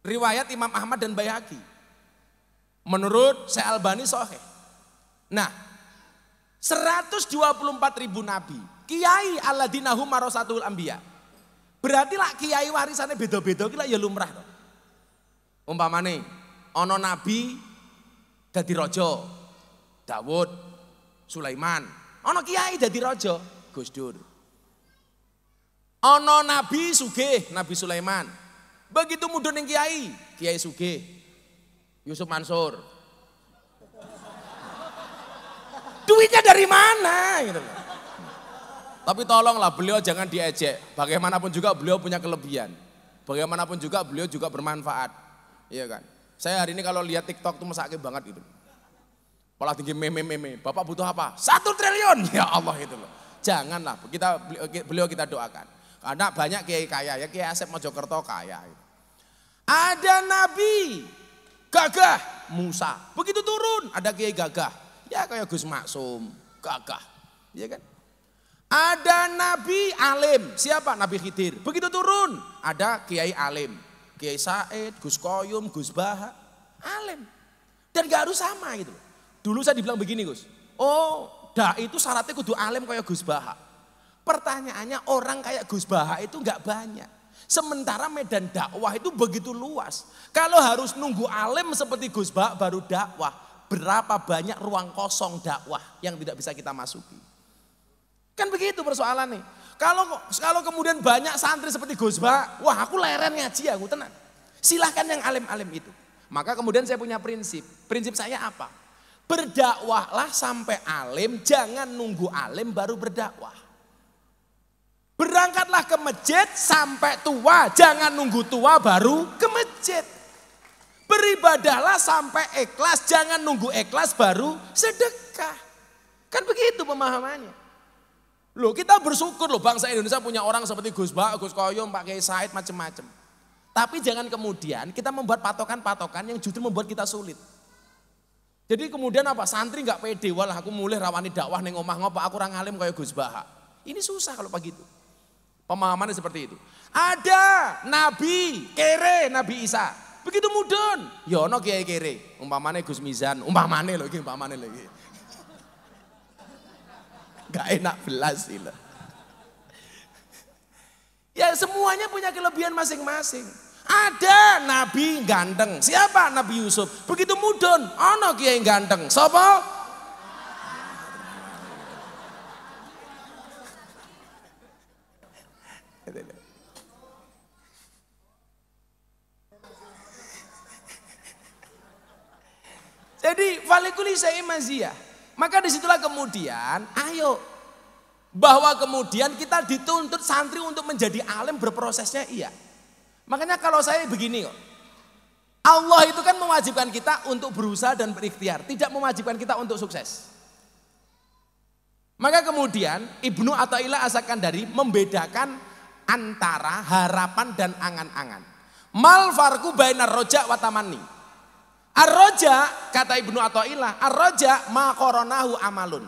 Riwayat Imam Ahmad dan Baihaqi. Menurut Syekh Albani sahih. Nah, 124.000 nabi. Kiai alladzina hum warasatul anbiya. Berarti lah kiai warisannya beda-beda ki lah ya lumrah to. Umpamane ana nabi dadi raja. Daud, Sulaiman. Ana kiai dadi raja, Gus Dur. Ana nabi sugih, Nabi Sulaiman. Begitu mudun yang kiai sugih, Yusuf Mansur. Duitnya dari mana? Gitu. Tapi tolonglah beliau jangan diejek. Bagaimanapun juga beliau punya kelebihan. Bagaimanapun juga beliau juga bermanfaat. Iya kan? Saya hari ini kalau lihat TikTok tuh mesake banget gitu. Pola tinggi meme. Bapak butuh apa? 1 triliun. Ya Allah itu loh. Janganlah beliau kita doakan. Karena banyak kiai kaya ya, Kiai Asep Mojokerto kaya. Ada nabi gagah Musa, begitu turun ada kiai gagah, ya kayak Gus Maksum, gagah, ya kan? Ada nabi alim, siapa? Nabi Khidir, begitu turun ada kiai alim, Kiai Said, Gus Koyum, Gus Baha, alim. Dan gak harus sama gitu. Dulu saya dibilang begini Gus, oh dai itu syaratnya kudu alim kayak Gus Baha. Pertanyaannya orang kayak Gus Baha itu enggak banyak. Sementara medan dakwah itu begitu luas. Kalau harus nunggu alim seperti Gus Baha baru dakwah, berapa banyak ruang kosong dakwah yang tidak bisa kita masuki. Kan begitu persoalannya. Kalau kemudian banyak santri seperti Gus Baha, wah aku leren ngaji aku tenang. Silahkan yang alim-alim itu. Maka kemudian saya punya prinsip. Prinsip saya apa? Berdakwahlah sampai alim, jangan nunggu alim baru berdakwah. Berangkatlah ke masjid sampai tua, jangan nunggu tua baru ke masjid. Beribadahlah sampai ikhlas, jangan nunggu ikhlas baru sedekah. Kan begitu pemahamannya. Loh kita bersyukur loh bangsa Indonesia punya orang seperti Gus Baha, Gus Koyum, Pak Kiai Said, macam-macam. Tapi jangan kemudian kita membuat patokan-patokan yang justru membuat kita sulit. Jadi kemudian apa, santri gak pede, walah aku mulai rawani dakwah ning omah ngopo aku orang alim kayak Gus Baha. Ini susah kalau begitu. Pemahamannya seperti itu. Ada nabi kere, Nabi Isa. Begitu mudun. Ya ono kiai kere. Umpamane Gus Mizan, umpamane lho iki, umpamane lho iki. Gak enak belas ini. Ya semuanya punya kelebihan masing-masing. Ada nabi ganteng. Siapa? Nabi Yusuf. Begitu mudun, ono kiai ganteng. Sapa? Jadi falikuli syai'in maziyah. Maka disitulah kemudian ayo. Bahwa kemudian kita dituntut santri untuk menjadi alim berprosesnya iya. Makanya kalau saya begini kok. Allah itu kan mewajibkan kita untuk berusaha dan berikhtiar. Tidak mewajibkan kita untuk sukses. Maka kemudian Ibnu Athaillah As-Sakandari membedakan antara harapan dan angan-angan. Mal farqu bainar roja wa tamanni. Ar-roja, kata Ibnu Athaillah, ar-roja ma qoronahu amalun.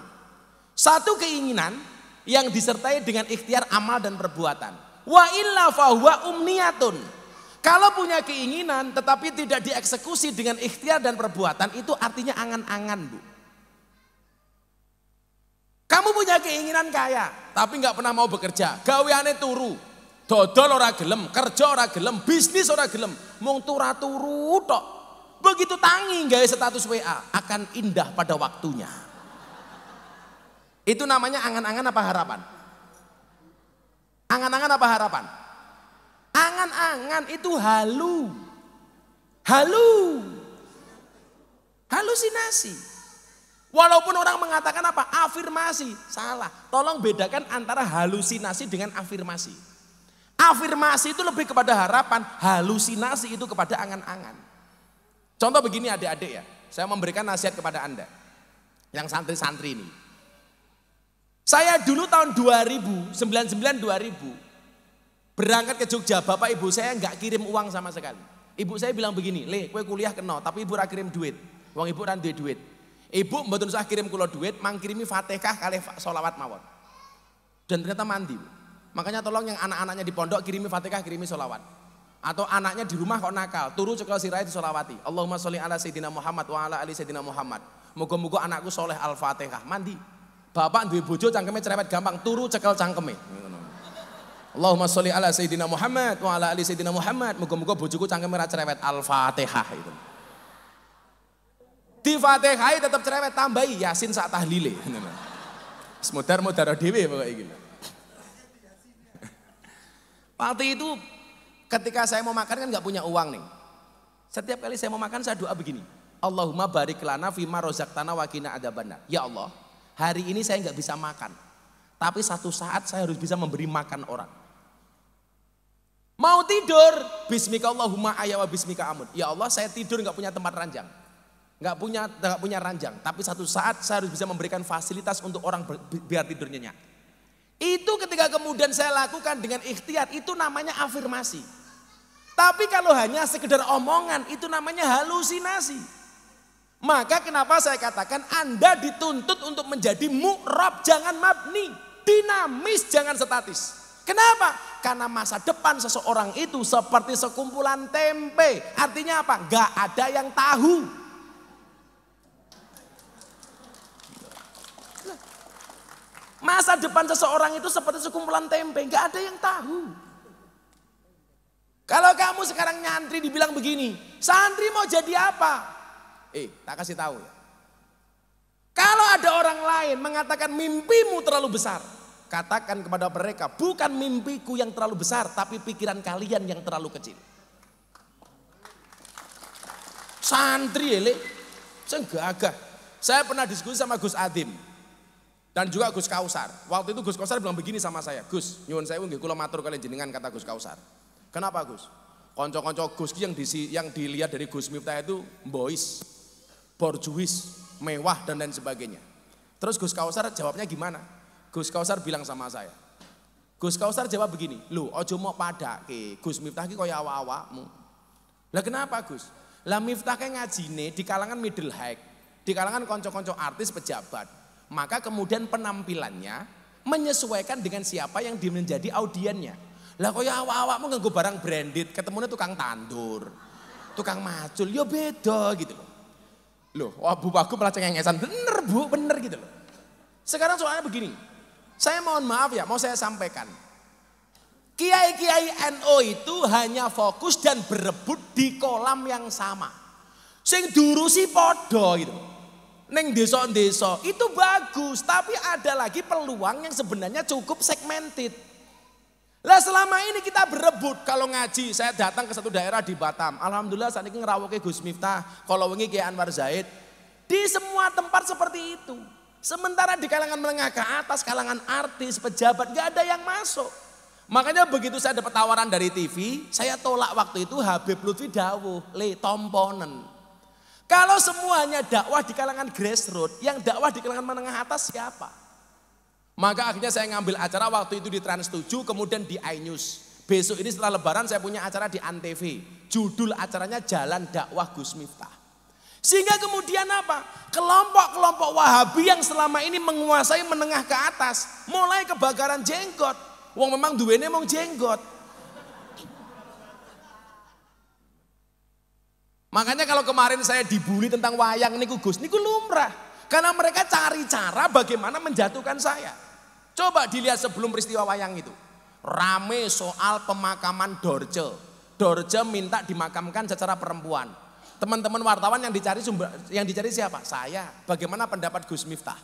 Satu keinginan yang disertai dengan ikhtiar amal dan perbuatan. Wa illa fahuwa umniyatun. Kalau punya keinginan tetapi tidak dieksekusi dengan ikhtiar dan perbuatan, itu artinya angan-angan, Bu. Kamu punya keinginan kaya, tapi nggak pernah mau bekerja. Gaweane turu, dodol ora gelem, kerja ora gelem, bisnis ora gelem, mung turu tok. Begitu tangi gawe status WA, akan indah pada waktunya. Itu namanya angan-angan apa harapan? Angan-angan apa harapan? Angan-angan itu halusinasi. Walaupun orang mengatakan apa? Afirmasi. Salah. Tolong bedakan antara halusinasi dengan afirmasi. Afirmasi itu lebih kepada harapan, halusinasi itu kepada angan-angan. Contoh begini adik-adik ya, saya memberikan nasihat kepada Anda yang santri-santri ini. Saya dulu tahun 99-2000 berangkat ke Jogja, bapak ibu saya nggak kirim uang sama sekali. Ibu saya bilang begini, "Le, kowe kuliah kena, tapi ibu ora kirim duit. Wong ibu ora duwe duit. Ibu mboten usah kirim kula duit, mangkirimi Fatihah kalih sholawat mawon." Dan ternyata mandi. Makanya tolong yang anak-anaknya di pondok kirimi Fatihah, kirimi sholawat. Atau anaknya di rumah kok nakal, turu cekel sirai disolawati. Allahumma sholli ala sayyidina Muhammad wa ala ali sayyidina Muhammad. Moga-moga anakku soleh al-Fatihah. Mandi. Bapak duwe bojo cangkeme cerewet gampang, turu cekel cangkeme. Allahumma sholli ala sayyidina Muhammad wa ala ali sayyidina Muhammad. Moga-moga bojoku cangkeme ra cerewet al-Fatihah itu. Di Fatihah tetap cerewet, tambahi Yasin sak tahlile. Semudar-mudar dhewe pokoke iki. Waktu itu ketika saya mau makan kan nggak punya uang nih. Setiap kali saya mau makan saya doa begini. Allahumma barik lana fima rozaqtana wa qina adzabannar. Ya Allah, hari ini saya nggak bisa makan. Tapi satu saat saya harus bisa memberi makan orang. Mau tidur, bismika Allahumma ahya wa bismika amut. Ya Allah, saya tidur nggak punya tempat ranjang. Nggak punya ranjang, tapi satu saat saya harus bisa memberikan fasilitas untuk orang biar tidur nyenyak. Itu ketika kemudian saya lakukan dengan ikhtiar, itu namanya afirmasi. Tapi kalau hanya sekedar omongan, itu namanya halusinasi. Maka kenapa saya katakan Anda dituntut untuk menjadi mu'rab, jangan mabni, dinamis, jangan statis. Kenapa? Karena masa depan seseorang itu seperti sekumpulan tempe. Artinya apa? Gak ada yang tahu. Masa depan seseorang itu seperti sekumpulan tempe, gak ada yang tahu. Kalau kamu sekarang nyantri dibilang begini, santri mau jadi apa? Tak kasih tahu ya. Kalau ada orang lain mengatakan mimpimu terlalu besar, katakan kepada mereka, bukan mimpiku yang terlalu besar, tapi pikiran kalian yang terlalu kecil. Santri ya, saya gagah. Saya pernah diskusi sama Gus Adim dan juga Gus Kausar. Waktu itu Gus Kausar bilang begini sama saya, Gus, nyuwun saya nggih kula matur kalian jenengan, kata Gus Kausar. Kenapa Gus? Konco-konco Gus yang dilihat dari Gus Miftah itu bois, borjuis, mewah dan lain sebagainya. Terus Gus Kausar jawabnya gimana? Gus Kausar bilang sama saya. Gus Kausar jawab begini, "Lho, ojo mau padake Gus Miftah ki kaya awak-awakmu." Lah kenapa Gus? Lah Miftah ki ngajine di kalangan middle high, di kalangan konco-konco artis pejabat. Maka kemudian penampilannya menyesuaikan dengan siapa yang menjadi audiennya. Lah kaya awak-awakmu nganggo barang branded, ketemunya tukang tandur, tukang macul, ya beda gitu loh. Loh, wah Bu Bagus malah cengengesan, bener Bu, bener gitu loh. Sekarang soalnya begini, saya mohon maaf ya, mau saya sampaikan. Kiai-kiai NU itu hanya fokus dan berebut di kolam yang sama. Sing durusi podo gitu. Neng desa-desa itu bagus, tapi ada lagi peluang yang sebenarnya cukup segmented. Lah selama ini kita berebut, kalau ngaji, saya datang ke satu daerah di Batam. Alhamdulillah saat ini ngerawake Gus Miftah, kalau wingi Kiai Anwar Zaid. Di semua tempat seperti itu. Sementara di kalangan menengah ke atas, kalangan artis, pejabat, gak ada yang masuk. Makanya begitu saya dapat tawaran dari TV, saya tolak waktu itu. Habib Lutfi dawuh, le tomponen. Kalau semuanya dakwah di kalangan grassroots, yang dakwah di kalangan menengah atas siapa? Maka akhirnya saya ngambil acara waktu itu di Trans 7, kemudian di iNews. Besok ini setelah lebaran saya punya acara di Antv. Judul acaranya Jalan Dakwah Gus Miftah. Sehingga kemudian apa? Kelompok-kelompok Wahabi yang selama ini menguasai menengah ke atas, mulai kebakaran jenggot. Wong memang duwene mong jenggot. Makanya kalau kemarin saya dibully tentang wayang niku Gus, niku lumrah. Karena mereka cari cara bagaimana menjatuhkan saya. Coba dilihat sebelum peristiwa wayang itu. Rame soal pemakaman Dorce. Dorce minta dimakamkan secara perempuan. Teman-teman wartawan yang dicari siapa? Saya. Bagaimana pendapat Gus Miftah?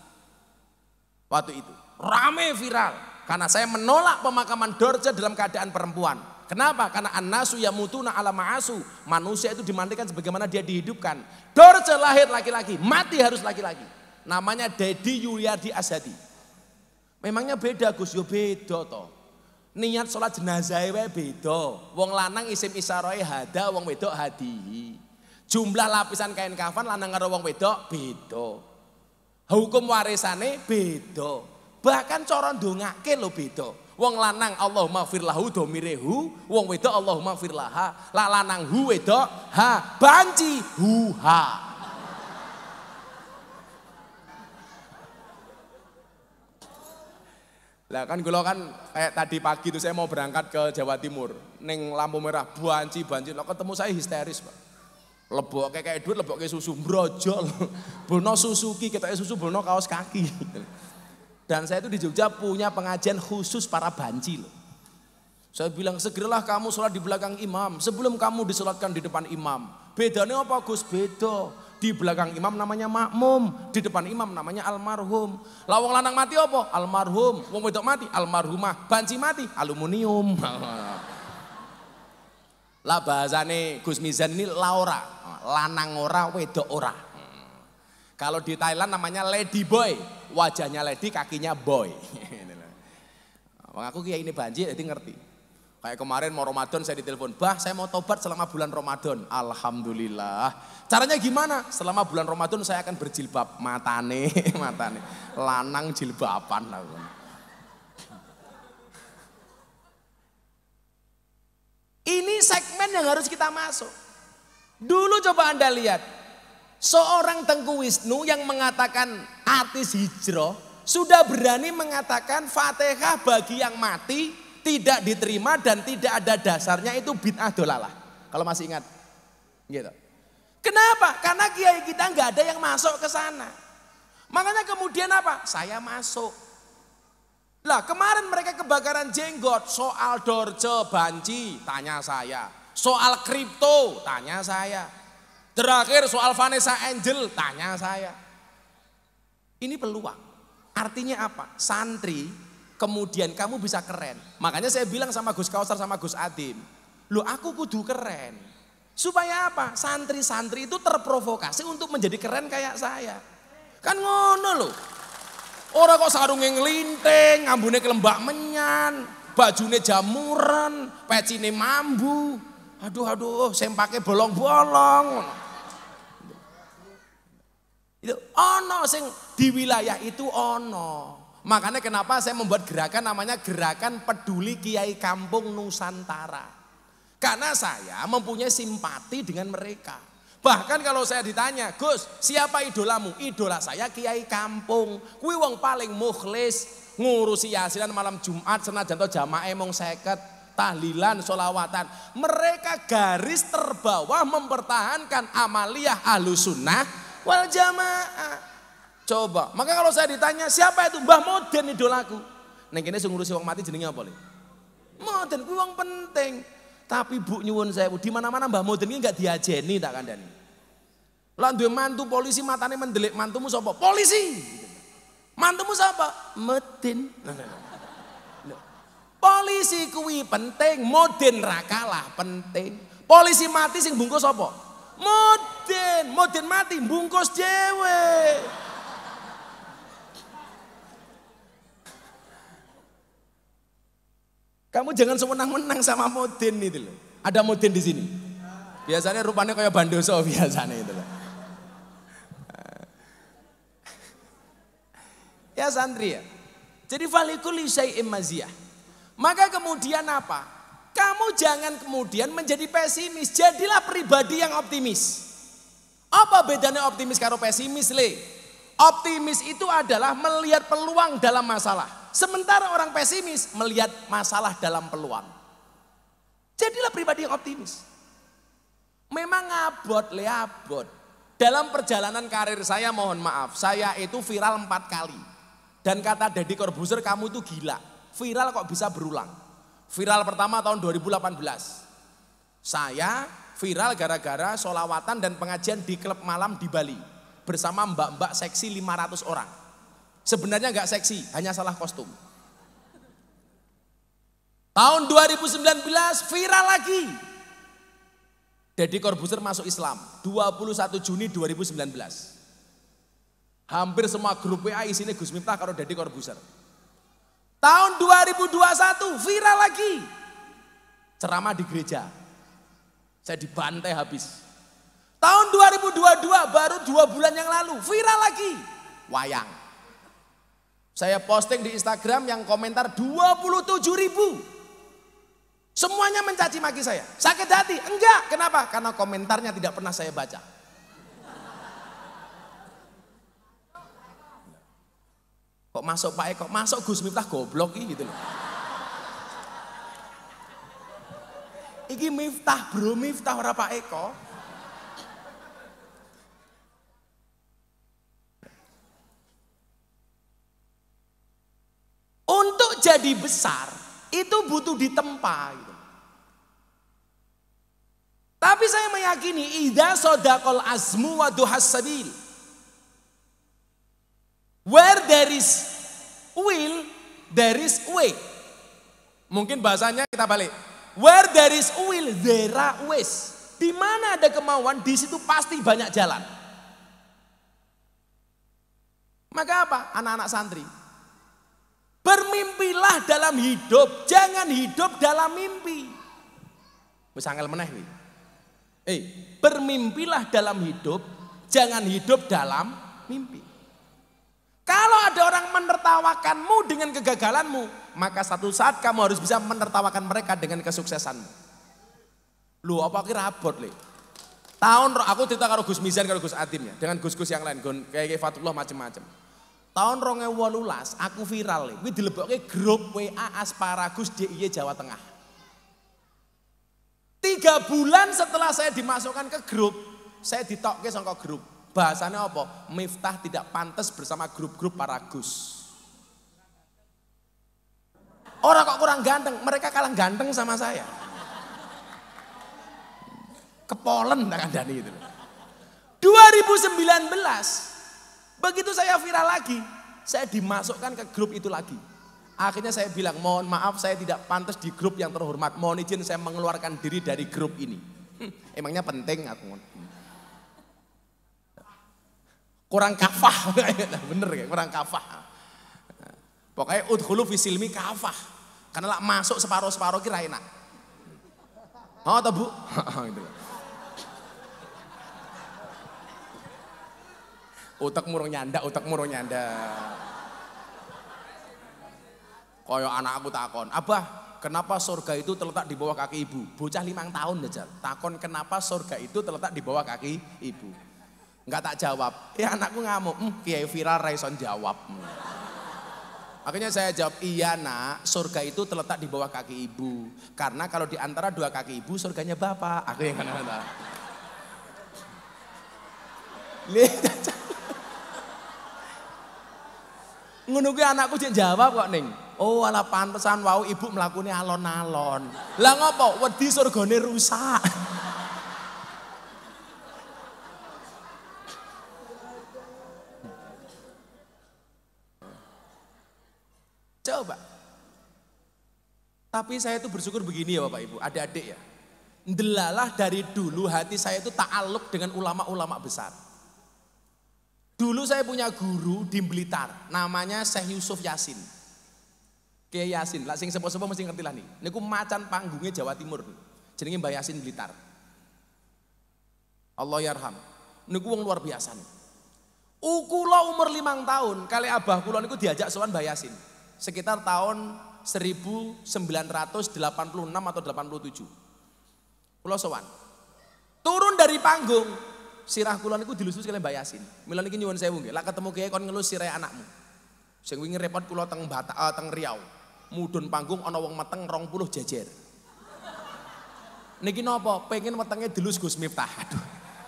Waktu itu. Rame viral. Karena saya menolak pemakaman Dorce dalam keadaan perempuan. Kenapa? Karena an-nasu yamutuna ala ma'asu. Manusia itu dimandikan sebagaimana dia dihidupkan. Dorce lahir laki-laki, mati harus laki-laki. Namanya Dedi Yuliardi Asyadi. Memangnya beda Gus? Yo beda toh. Niat sholat jenazah wae beda. Wong lanang isim isaroe hada, wong wedok hadihi. Jumlah lapisan kain kafan lanang karo wong wedok beda. Hukum warisane beda. Bahkan cara ndongake lho beda. Wong lanang Allahumma firlahu domirehu, wong wedok Allahumma firlaha. Lah lanang hu wedok ha, banci hu ha. Lah kan kalau kan kayak tadi pagi itu saya mau berangkat ke Jawa Timur, neng lampu merah banci, lah ketemu saya histeris Pak. Lebok kayak duit, lebok kayak susu, brojol, bono Suzuki, kita susu, bono kaos kaki. Dan saya itu di Jogja punya pengajian khusus para banci loh. Saya bilang segeralah kamu sholat di belakang imam sebelum kamu disolatkan di depan imam. Bedanya apa Gus? Beda. Di belakang imam namanya makmum, di depan imam namanya almarhum. Lah wong lanang mati apa? Almarhum. Wong wedok mati almarhumah. Banci mati aluminium. Lah bahasane Gus Mizan ini laura, lanang ora, wedok ora. Kalau di Thailand namanya lady boy, wajahnya lady, kakinya boy. Aku kiai ini banci jadi ngerti. Kayak kemarin mau Ramadan saya ditelepon, bah saya mau tobat selama bulan Ramadan. Alhamdulillah. Caranya gimana? Selama bulan Ramadan saya akan berjilbab. Matane. Lanang jilbaban. Ini segmen yang harus kita masuk. Dulu coba Anda lihat. Seorang Tengku Wisnu yang mengatakan artis hijrah sudah berani mengatakan Fatihah bagi yang mati tidak diterima dan tidak ada dasarnya, itu bid'ah dolalah. Kalau masih ingat. Gitu. Kenapa? Karena kiai kita nggak ada yang masuk ke sana. Makanya kemudian apa? Saya masuk. Lah kemarin mereka kebakaran jenggot, soal Dorce banci, tanya saya. Soal kripto, tanya saya. Terakhir soal Vanessa Angel, tanya saya. Ini peluang. Artinya apa? Santri kemudian kamu bisa keren. Makanya saya bilang sama Gus Kausar sama Gus Adim, loh aku kudu keren. Supaya apa? Santri-santri itu terprovokasi untuk menjadi keren kayak saya. Kan ngono loh. Orang kok sarungnya ngelinting, ngambune kelembak menyan, bajune jamuran, pecine mambu. Aduh, sempake bolong-bolong. Itu ono sing di wilayah itu ono. Makanya kenapa saya membuat gerakan namanya Gerakan Peduli Kiai Kampung Nusantara. Karena saya mempunyai simpati dengan mereka. Bahkan kalau saya ditanya, Gus siapa idolamu? Idola saya Kiai Kampung. Kuwi wong paling mukhlis, ngurusi yasinan malam Jumat senajan to jamaah mung 50, tahlilan, sholawatan. Mereka garis terbawah mempertahankan amaliyah Ahlussunnah wal Jamaah. Coba, maka kalau saya ditanya siapa itu Mbah Moden idolaku. Neng kene sing ngurusi wong mati jenenge apa, Le? Moden kuwi wong penting. Tapi Bu nyuwun sewu, di mana-mana Mbah Moden iki enggak diajeni tak kandhani. Lah duwe mantu polisi matane mendelik, mantumu sapa? Polisi. Mantumu sapa? Moden. Polisi kuwi penting, Moden ra kalah penting. Polisi mati sing bungkus sapa? Moden, Moden mati bungkus dhewe. Kamu jangan semenang-menang sama Moden itu loh. Ada Moden di sini. Biasanya rupanya kayak Bandoso biasanya itu loh. Ya santri ya. Jadi falikul syai'im maziyah. Maka kemudian apa? Kamu jangan kemudian menjadi pesimis. Jadilah pribadi yang optimis. Apa bedanya optimis karo pesimis, Le? Optimis itu adalah melihat peluang dalam masalah. Sementara orang pesimis melihat masalah dalam peluang. Jadilah pribadi yang optimis. Memang abot. Dalam perjalanan karir saya mohon maaf, saya itu viral 4 kali. Dan kata Deddy Corbuzier, kamu itu gila. Viral kok bisa berulang. Viral pertama tahun 2018. Saya viral gara-gara sholawatan dan pengajian di klub malam di Bali. Bersama mbak-mbak seksi 500 orang. Sebenarnya enggak seksi, hanya salah kostum. Tahun 2019 viral lagi. Deddy Corbuzier masuk Islam 21 Juni 2019. Hampir semua grup WA isinya Gus Miftah karo Deddy Corbuzier. Tahun 2021 viral lagi. Ceramah di gereja. Saya dibantai habis. Tahun 2022 baru 2 bulan yang lalu viral lagi. Wayang. Saya posting di Instagram yang komentar 27.000. Semuanya mencaci maki saya. Sakit hati? Enggak. Kenapa? Karena komentarnya tidak pernah saya baca. Kok masuk Pak Eko? Masuk Gus Miftah goblok gitu loh. Iki Miftah bro, Miftah ora Pak Eko. Untuk jadi besar itu butuh ditempa gitu. Tapi saya meyakini idza sadaqal azmu wa duhas sabil. Where there is will, there is way. Mungkin bahasanya kita balik. Where there is will, there are ways. Di mana ada kemauan, di situ pasti banyak jalan. Maka apa? Anak-anak santri, bermimpilah dalam hidup, jangan hidup dalam mimpi. Wis angel meneh iki. Bermimpilah dalam hidup, jangan hidup dalam mimpi. Kalau ada orang menertawakanmu dengan kegagalanmu, maka satu saat kamu harus bisa menertawakan mereka dengan kesuksesanmu. Lu apa kira abot, Le? Tahun aku cerita karo Gus Mizan karo Gus Adim ya, dengan Gus-gus yang lain, kayak Fatullah macam-macam. Tahun 2018 aku viral, kuwi dilebokke grup WA Asparagus DIY Jawa Tengah. 3 bulan setelah saya dimasukkan ke grup, saya ditokke saka grup. Bahasanya apa? Miftah tidak pantas bersama grup-grup para Gus. Orang kok kurang ganteng, mereka kalah ganteng sama saya. Kepolen tak kandani itu. 2019, begitu saya viral lagi, saya dimasukkan ke grup itu lagi. Akhirnya saya bilang, mohon maaf saya tidak pantas di grup yang terhormat. Mohon izin saya mengeluarkan diri dari grup ini. Emangnya penting aku. Kurang kafah, bener ya, kurang kafah. Pokoknya udkhulu fi silmi kafah. Karena lah masuk separuh-separuh kira enak. Oh atau Bu? Gitu. Utek murung nyanda. Koyo anak aku takon, Abah, kenapa surga itu terletak di bawah kaki ibu? Bocah 5 tahun aja. Takon kenapa surga itu terletak di bawah kaki ibu? Enggak tak jawab. Ya anakku ngamuk, Kiai viral raison jawab. Akhirnya saya jawab, iya nak, surga itu terletak di bawah kaki ibu. Karena kalau di antara dua kaki ibu, surganya bapak. Aku yang kata. Ngono kuwi anakku jek jawab kok ning. Oh ala pantesan wau ibu mlakune alon-alon. Lah ngopo? Wedi surgane rusak. Coba. Tapi saya itu bersyukur begini ya Bapak Ibu, adik-adik ya. Ndelalah dari dulu hati saya itu ta'aluk dengan ulama-ulama besar. Dulu saya punya guru di Blitar, namanya Syekh Yusuf Yasin. Kiai Yasin, lah sing sepo-sepo mesti ngerti lah nih. Niku macan panggungnya Jawa Timur. Jenenge Mbah Yasin Blitar. Allah yarham. Niku wong luar biasa nih. Kula umur 5 tahun, kali abah kula niku diajak sowan Mbah Yasin. Sekitar tahun 1986 atau 87. Kula sowan. Turun dari panggung, sirah kula niku dilus-lus kali Mbah Yasin. Mila niki nyuwun sewu nggih, lak ketemu kiai kon ngelus sirah anakmu. Sing wingi repot kula teng teng Riau. Mudhun panggung ana wong meteng 20 jejer. Niki napa? Pengen wetenge dilus Gus Miftah. Aduh.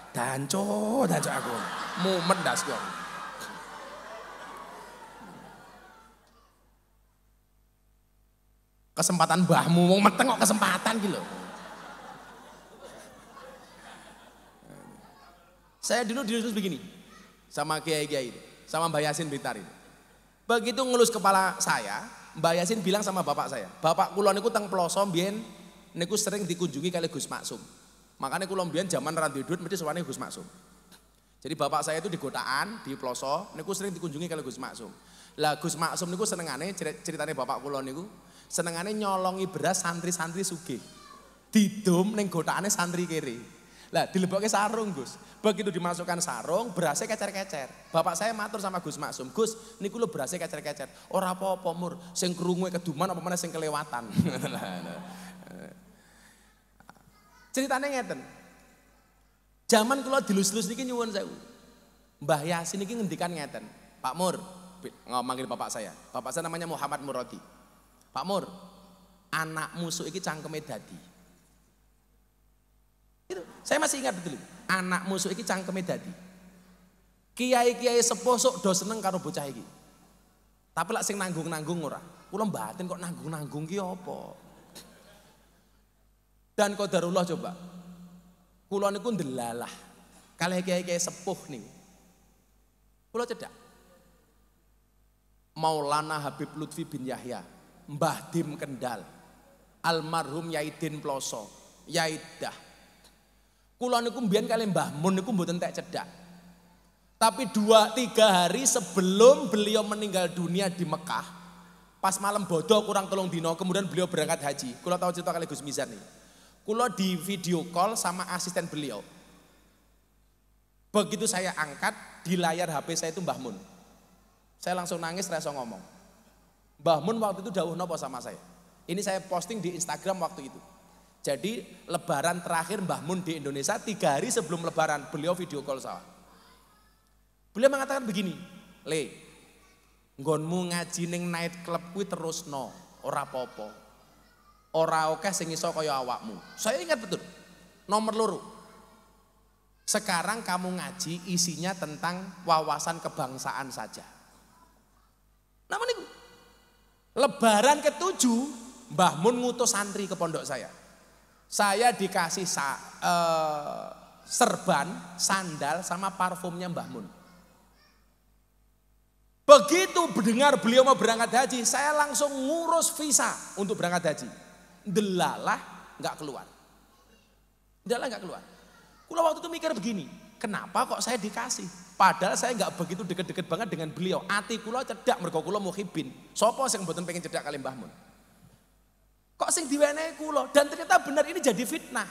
Danco aku. Mumet ndas kok. Kesempatan mbahmu wong meteng kok kesempatan gitu. Saya dulu dilus begini sama kiai-kiai itu, sama Mbah Yasin Blitar itu. Begitu ngelus kepala saya, Mbah Yasin bilang sama bapak saya, bapak kula niku teng Ploso mbiyen niku sering dikunjungi kali Gus Maksum. Makanya kula mbiyen zaman ra duwe duit mesti sowane Gus Maksum. Jadi bapak saya itu di Gotaan, di Ploso niku sering dikunjungi kali Gus Maksum. Lah Gus Maksum niku senengane ceritane bapak kula niku senengane nyolongi beras santri-santri sugih. Didom ning gotaane santri kiri. Lah dilebokke sarung Gus. Begitu dimasukkan sarung, berasnya kecer-kecer. Bapak saya matur sama Gus Maksum, Gus, niku lho berasnya kecer-kecer. Ora apa-apa Mur, sing krungu keduman apa meneh sing kelewatan. Ceritane ngeten. Zaman kula dilus-lus niki nyuwun sewu. Mbah Yasin niki ngendikan ngeten, Pak Mur, manggil bapak saya. Bapak saya namanya Muhammad Muradi. Pak Mur, anak musuh iki cangkeme dadi. Itu, saya masih ingat betul. Anak musuh iki cangkeme dadi. Kiai-kiai sepuh sok do seneng karo bocah iki. Tapi lak sing nanggung-nanggung ora. Kula mbaten kok nanggung-nanggung ki apa? Dan qadarullah coba. Kula niku ndelalah kalih kiai-kiai sepuh niku. Kula cedak. Maulana Habib Lutfi bin Yahya, Mbah Dim Kendal, almarhum Yaidin Ploso, Yaidah. Kula niku mbiyen kali Mbah Mun niku mboten tek cedak. Tapi 2-3 hari sebelum beliau meninggal dunia di Mekah, pas malam bodoh kurang 3 dino, kemudian beliau berangkat haji. Kula tahu cerita kali Gus Mizan nih. Kula di video call sama asisten beliau. Begitu saya angkat, di layar HP saya itu Mbah Mun. Saya langsung nangis, rasa ngomong. Mbah Mun waktu itu dawuh napa sama saya. Ini saya posting di Instagram waktu itu. Jadi lebaran terakhir Mbah Mun di Indonesia 3 hari sebelum lebaran beliau video call saya. Beliau mengatakan begini, Le, nggonmu ngaji ning night club kuwi terusno, ora apa-apa. Ora akeh sing iso kaya awakmu. Saya ingat betul. Nomor 2. Sekarang kamu ngaji isinya tentang wawasan kebangsaan saja. Nama niku. Lebaran ke-7 Mbah Mun ngutus santri ke pondok saya. Saya dikasih serban, sandal sama parfumnya Mbah Mun. Begitu mendengar beliau mau berangkat haji, saya langsung ngurus visa untuk berangkat haji. Delalah nggak keluar. Delalah nggak keluar. Kula waktu itu mikir begini, kenapa kok saya dikasih? Padahal saya nggak begitu deket-deket banget dengan beliau. Ati kula cedak mergo kula muhibin. Sopo sing mboten pengen cedak kali Mbah Mun? Kok sing diwenehi kula? Dan ternyata benar ini jadi fitnah.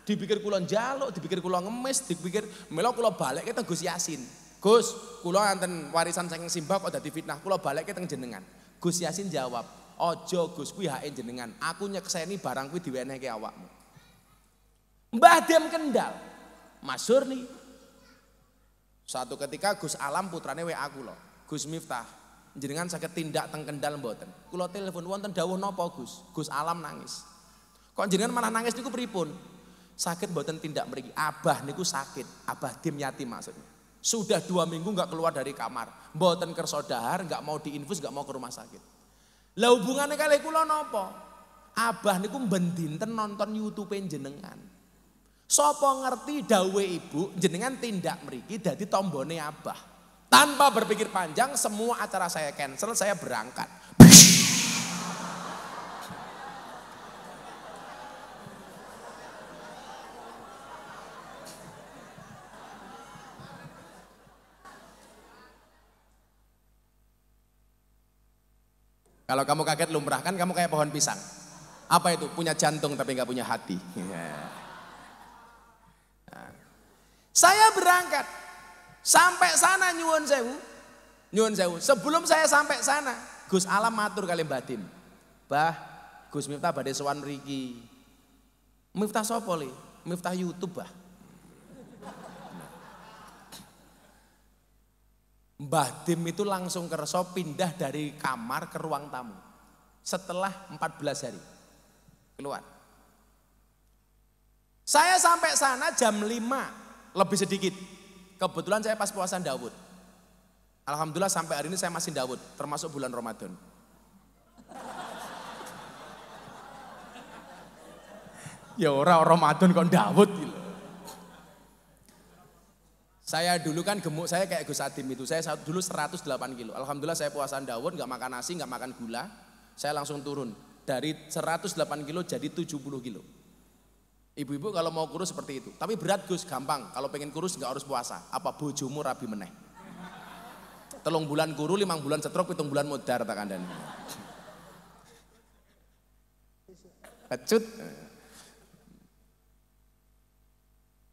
Dipikir kula njaluk, dipikir kula ngemis, dipikir melo kula balik ke Gus Yasin. Gus, kula enten warisan saking simbah kok dadi fitnah, kula balik ke teng jenengan. Gus Yasin jawab, "Ojo Gus, kuwi hake jenengan. Aku nyekseni barang kuwi diwenehke awakmu." Mbah Dim Kendal, masyhur nih. Suatu ketika Gus Alam putrane WA kula, "Gus Miftah, jenengan saged tindak teng Kendal mboten? Kula telepon wonten dawuh napa Gus? Gus Alam nangis. Kok jenengan malah nangis niku pripun? Sakit mboten tindak mriki. Abah niku sakit, abah tim yatim maksudnya. Sudah 2 minggu enggak keluar dari kamar. Mboten kersa dahar, enggak mau diinfus, enggak mau ke rumah sakit. Lah hubungannya kalih kula napa? Abah niku ben dinten nonton YouTube jenengan. Sapa ngerti dawuhe ibu, jenengan tindak mriki dadi tombone abah. Tanpa berpikir panjang, semua acara saya cancel, saya berangkat. Kalau kamu kaget lumrah kan kamu kayak pohon pisang. Apa itu? Punya jantung tapi nggak punya hati. Nah. Saya berangkat sampai sana nyuwun sewu. Sebelum saya sampai sana, Gus Alam matur kali Mbah Dim. Bah, Gus Miftah badhe sowan mriki. Miftah sapa le? Miftah YouTube, Bah. Mbah Dim itu langsung kerso pindah dari kamar ke ruang tamu. Setelah 14 hari keluar. Saya sampai sana jam 5 lebih sedikit. Kebetulan saya pas puasa Daud. Alhamdulillah sampai hari ini saya masih Daud, termasuk bulan Ramadan. Ya orang Ramadan kok Daud gitu. Saya dulu kan gemuk, saya kayak Gus Adim itu, saya dulu 108 kilo. Alhamdulillah saya puasaan Daud, gak makan nasi, gak makan gula. Saya langsung turun, dari 108 kilo jadi 70 kilo. Ibu-ibu kalau mau kurus seperti itu. Tapi berat Gus, gampang, kalau pengen kurus gak harus puasa. Apa bojomu rabi meneh. 3 bulan kuru, 5 bulan setruk, 7 bulan modar tak kandani. Pecut.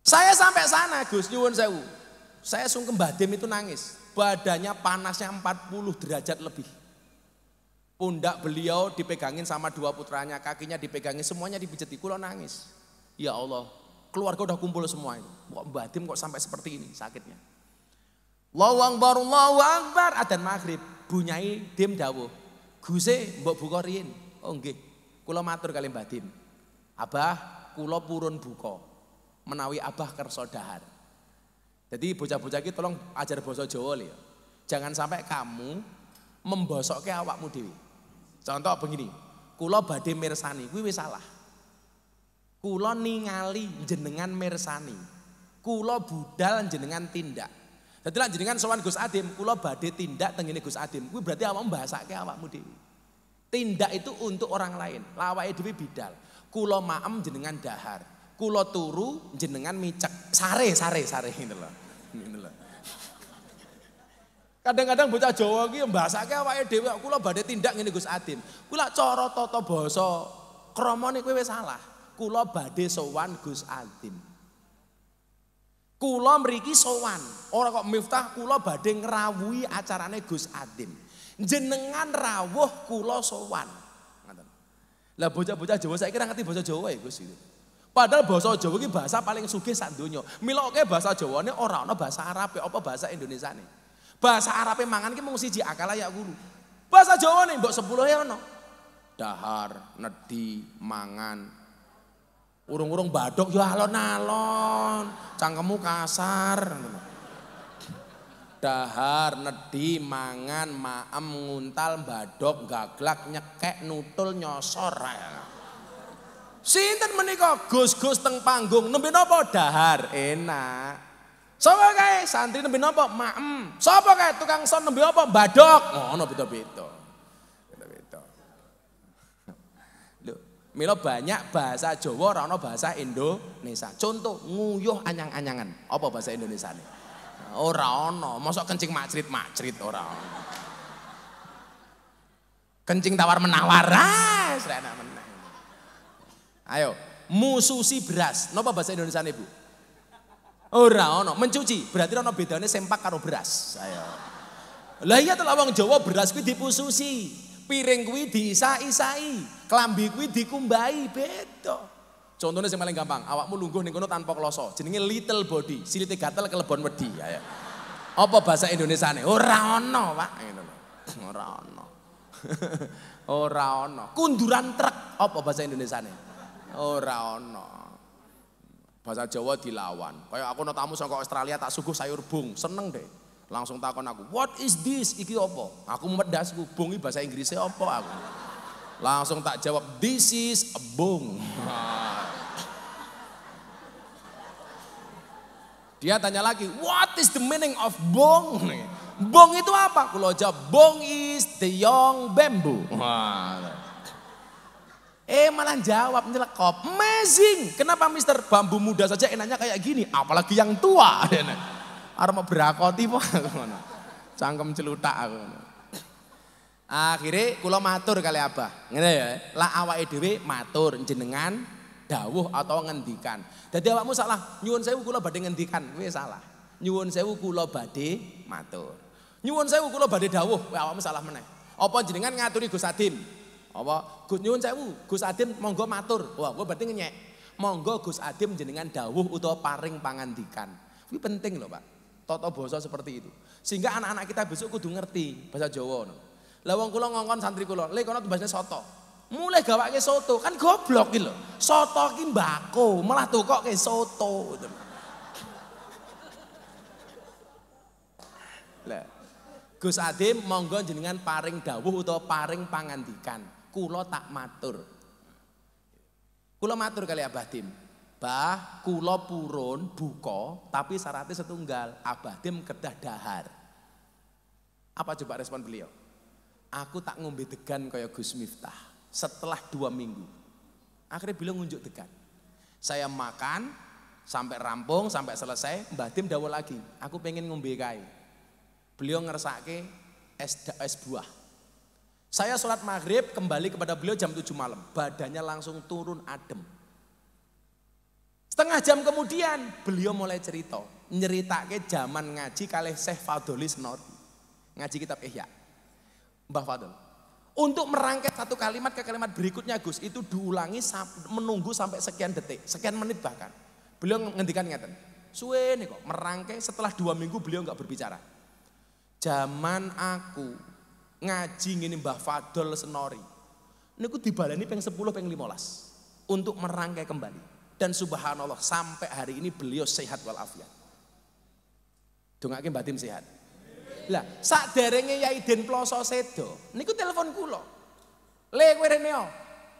Saya sampai sana Gus, nyuwun sewu. Saya sungkem Mbah Dim itu nangis. Badannya panasnya 40 derajat lebih. Pundak beliau dipegangin sama 2 putranya, kakinya dipegangin, semuanya dipijeti. Kula nangis. Ya Allah, keluarga udah kumpul semua itu. Kok Mbah Dim kok sampai seperti ini sakitnya. Allahu Akbar, adzan maghrib. Bunyai Dim dawuh. Guse mbok buka riyin. Oh nggih. Kula matur kali Mbah Dim. Abah, kula purun buka. Menawi abah kersa dahar. Jadi bocah-bocah iki tolong ajar basa Jawa ya. Jangan sampai kamu membosokke awakmu dhewe. Contoh begini, kula badhe mirsani, kuwi wis salah. Kula ningali jenengan mirsani. Kula budal jenengan tindak. Dadi lek jenengan sowan Gus Adim, kula badhe tindak teng ngene Gus Adim. Kuwi berarti awakmu mbahasake awakmu dhewe. Tindak itu untuk orang lain, lawake dhewe bidal. Kula maem jenengan dahar. Kula turu jenengan micek. Sare gitu loh. Kadang-kadang bocah Jawa iki mbahasake awake dhewe, kula badhe tindak ngene Gus Adim. Kula cara tata basa kramane kowe wis salah. Kula badhe sowan Gus Adim. Kula mriki sowan, ora kok Miftah kula badhe ngrawuhi acarane Gus Adim. Jenengan rawuh kula sowan. Ngoten. Lah bocah-bocah Jawa saiki ora ngerti basa Jawa ya Gus itu. Padahal bahasa Jawa ini bahasa paling sugih sak donya. Miloke bahasa Jawa ini ora ana bahasa Arab apa bahasa Indonesia nih. Bahasa Arab mangan ki mung siji akala ya guru. Bahasa Jawa nih mbok 10 ya ana. Dahar, nedi, mangan. Urung-urung badok ya alon-alon. Cangkemmu kasar. Dahar, nedi, mangan, maem, nguntal, badok, gaglak, nyekek, nutul, nyosor. Sinten menika Gus-gus teng panggung nembe napa dahar enak. Sapa kae santri nembe napa maem. Sapa kae tukang son nembe apa badok. Ngono beda-beda. Beda-beda. Lho, mila banyak bahasa Jawa ora ana bahasa Indonesia. Contoh nguyuh anyang-anyangan. Apa bahasa Indonesiane? Ora ana. Mosok kencing macrit-macrit ora ana. Kencing tawar menawar. Wis enak meneh. Ayo, mususi beras. Napa bahasa Indonesia nih Bu? Ora ono, mencuci. Berarti ono bedane sempak karo beras. Ayo. Lah iya to wong Jawa beras kuwi dipususi, piring kuwi diisa-isai, klambi kuwi dikumbahi, beda. Contohnya yang paling gampang, awakmu lungguh ning kono tanpa kloso, jenenge little body, silite gatel kelebon wedi. Ayo. Apa bahasa Indonesia nih? Ora ono, Pak. Ora ono. Ora ono. Kunduran truk apa bahasa Indonesiane? Ora ono. Bahasa Jawa dilawan. Kayak aku no tamu saka Australia tak suguh sayur bung, seneng deh. Langsung takon aku, "What is this? Iki apa?" Aku medasku, bung iki bahasa Inggrisnya apa aku. Langsung tak jawab, "This is a bung." Dia tanya lagi, "What is the meaning of bong?" Bong itu apa? Kulo jawab, "Bong is the young bamboo." Malah jawab nyelekop, "Amazing. Kenapa Mister bambu muda saja enaknya kayak gini? Apalagi yang tua." Arep mau berakoti po aku. Cangkem celutak aku. Akhirnya kulo matur kali Abah. Ngene ya, lah awake dhewe matur jenengan dawuh atau ngendikan. Dadi awakmu salah, nyuwun sewu kula badhe ngendikan, wis salah. Nyuwun sewu kula badhe matur. Nyuwun sewu kula badhe dawuh, awakmu salah meneh. Apa jenengan ngaturi Gus Adim? Apa Gus nyuwun sewu, Gus Adim monggo matur. Wah, gua berarti ngenyek. Monggo Gus Adim jenengan dawuh utawa paring pangandikan. Kuwi penting loh, Pak. Tata basa seperti itu. Sehingga anak-anak kita besok kudu ngerti bahasa Jawa. Lah wong kula ngongkon santri kula, "Le kono bahasane soto." Mulai gawake soto, kan goblok iki lho. Soto ki mbako, malah tukoke soto. Lah, Gus Adim monggo jenengan paring dawuh utawa paring pangandikan. Kula tak matur. Kula matur kali Abah Dim. Bah, kula purun buka, tapi syaratnya setunggal. Abah Dim kedah dahar. Apa coba respon beliau? Aku tak ngombe degan kaya Gus Miftah. Setelah 2 minggu, akhirnya beliau ngunjuk degan. Saya makan sampai rampung, sampai selesai. Mbah Dim dawuh lagi, aku pengen ngombe kae. Beliau ngersake es buah. Saya sholat maghrib kembali kepada beliau jam 7 malam. Badannya langsung turun adem. Setengah jam kemudian beliau mulai cerita. Nyeritake zaman ngaji kalih Syekh Fadholi Senori. Ngaji kitab Ihya. Mbah Fadhol. Untuk merangkai satu kalimat ke kalimat berikutnya Gus, itu diulangi menunggu sampai sekian detik, sekian menit bahkan. Beliau ngendikan ngeten, suwe nih kok merangkai setelah 2 minggu beliau nggak berbicara. Zaman aku ngaji ngini Mbah Fadhol Senori, niku dibaleni peng 10 peng 15 untuk merangkai kembali. Dan subhanallah sampai hari ini beliau sehat walafiat. Dongake Mbah Dim sehat. Lah, sak derenge Yai Den Ploso sedo, niku telepon kula. "Le kowe rene yo."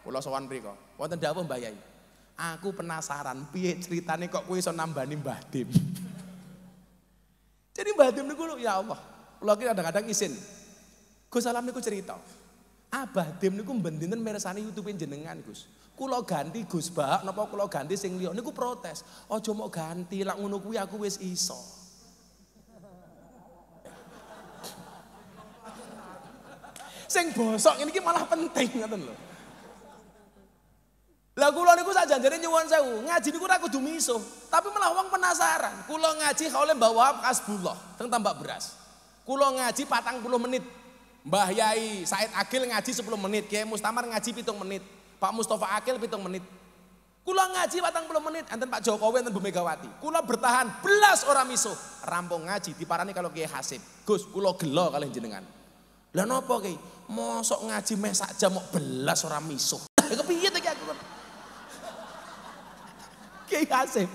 Kula sowan mriko. Wonten dawuh Mbah Yai. "Aku penasaran piye ceritane kok kowe iso nambani Mbah Dim." Jadi Mbah Dim niku ya Allah, kula ki kadang-kadang isin. Gus Salam niku cerita. Abah Dim niku mbendinen mirsani YouTube jenengan, Gus. Kula ganti Gus Bak napa kula ganti sing liya niku protes. "Aja mok ganti, lak ngono kuwi aku wis iso." Sing bosok ini malah penting ngoten lho. Lah kula niku sak janjane nyuwun sewu, ngaji niku ora kudu misuh, tapi malah wong penasaran. Kula ngaji kaule Mbah Wahab Kasbullah teng Tambak Beras. Kula ngaji 40 menit. Mbah Yai Said Agil ngaji 10 menit, Kiai Mustamar ngaji 7 menit, Pak Mustafa Akil 7 menit. Kula ngaji 40 menit, enten Pak Jokowi enten Bu Megawati. Kula bertahan belas ora misuh. Rampung ngaji diparani kalau Kiai Hasib. Gus, kula gelo kalih jenengan. Lah napa Ki? Mosok ngaji meh sak jam mok belas ora misuh. Kepiye to Ki aku? Kiai Hasib.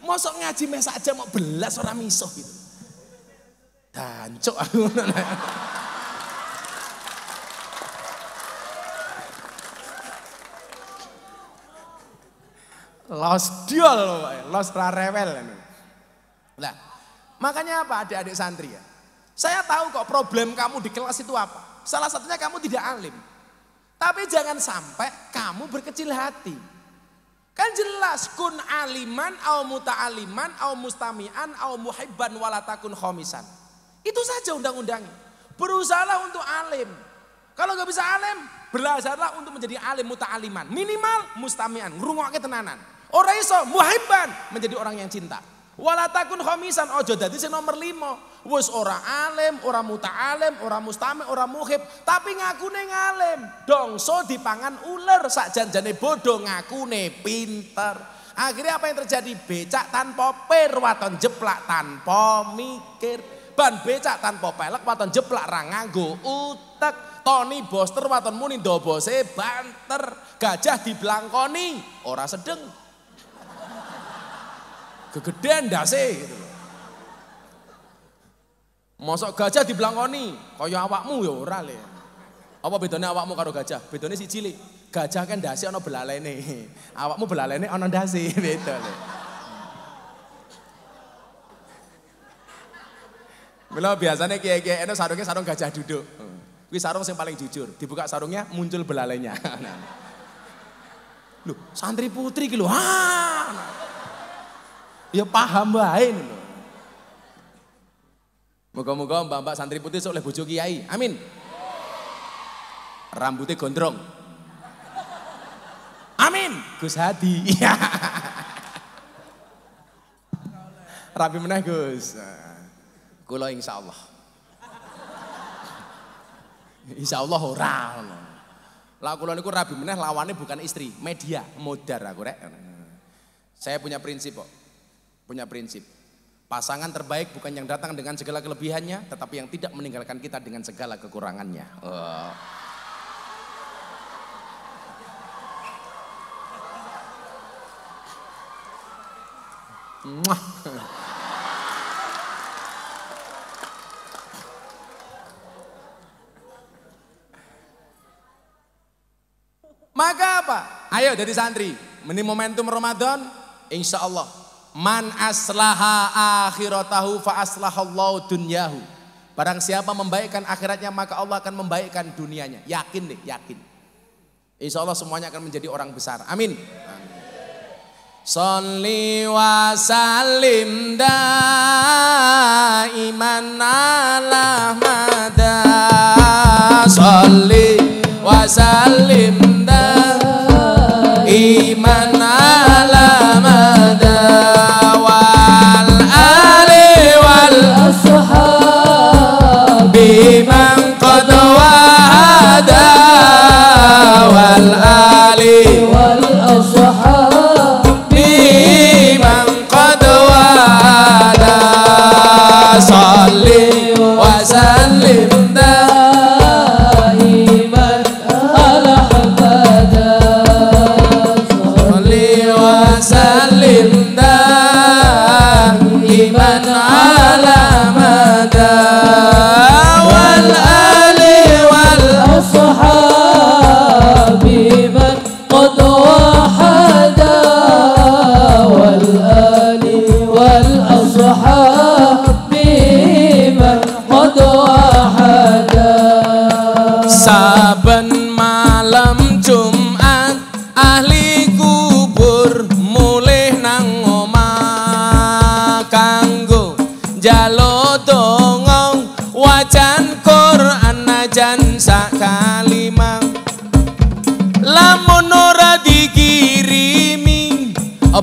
Mosok ngaji meh sak jam mok belas ora misuh gitu. Dancuk aku ngono. Los diol loh, los rarewel. Nah, makanya apa adik-adik santri ya? Saya tahu kok problem kamu di kelas itu apa. Salah satunya kamu tidak alim. Tapi jangan sampai kamu berkecil hati. Kan jelas kun aliman au muta'aliman au mustami'an au muhibban walatakun khomisan. Itu saja undang-undangnya. Berusahalah untuk alim. Kalau nggak bisa alim, belajarlah untuk menjadi alim muta'aliman. Minimal mustami'an, ngrungokke tenanan. Ora iso muhibban, menjadi orang yang cinta. Walatakun khomisan, ojo dadi sing nomor 5. Wis ora alim, ora muta'alim, ora mustami', ora muhib, tapi ngakune ngalim. Dongso dipangan uler, sak janjane bodoh ngakune pinter. Akhirnya apa yang terjadi? Becak tanpa pir, waton jeplak tanpa mikir. Ban becak tanpa pelek waton jeplak ra nganggo utek. Tony Boster waton muni ndobose banter. Gajah diblangkoni ora sedeng. Kegedean ndase gitu loh. Mosok gajah diblangkoni kaya awakmu ya ora le. Apa bedane awakmu karo gajah? Bedane siji le. Gajah kan ndase ana belalene. Awakmu belalene ana ndase beda le. Mula biasanya kiai-kiai itu sarungnya sarung gajah duduk. Ini sarung yang paling jujur. Dibuka sarungnya muncul belalainya. Loh, santri putri gitu. Ya paham baik. Moga-moga mbak-mbak santri putri oleh bojo kiai. Amin. Rambutnya gondrong. Amin. Gus Hadi. Rapi meneh Gus. Kula insyaallah. Insyaallah ora. Lah kula niku rabi meneh lawane bukan istri, media, modar aku rek. Saya punya prinsip kok. Punya prinsip. Pasangan terbaik bukan yang datang dengan segala kelebihannya, tetapi yang tidak meninggalkan kita dengan segala kekurangannya. Maka apa? Ayo jadi santri, ini momentum Ramadan, insya Allah. Man aslaha akhiratahu fa aslahallahu dunyahu. Barang siapa membaikkan akhiratnya maka Allah akan membaikkan dunianya. Yakin deh, yakin. Insya Allah semuanya akan menjadi orang besar. Amin. Sholli wa sallim daiman ala mada. Sholli wa sallim iman ala mada wal ali wal ashabi man qad wahada wal ali wal ashabi man qad wahada salli wa sallim saben malam Jumat ahli kubur mulih nang omah kanggo jalo donga wajan Quran najan sak kalimah lamun ora dikirimi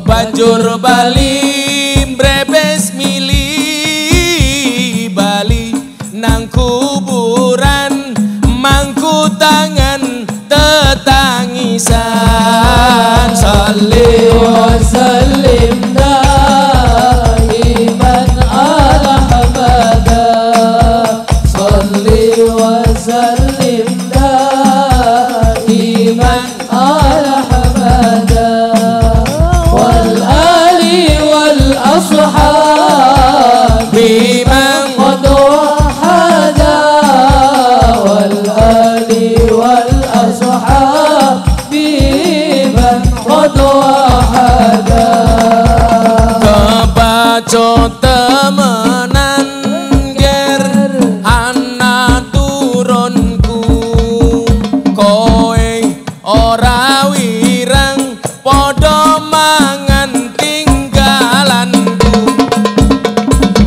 banjur bali brebes mili bali nang kuburan mangku tangan tetangisan salli wa sallim daiman ala hamada salli wa sallim daiman ala hamada wal ali wal ashabi man qad wahada wal ali wal ashabi man qad wahada kebaco temenan ger ana turunku kowe ora wirang padha mangan tinggalanku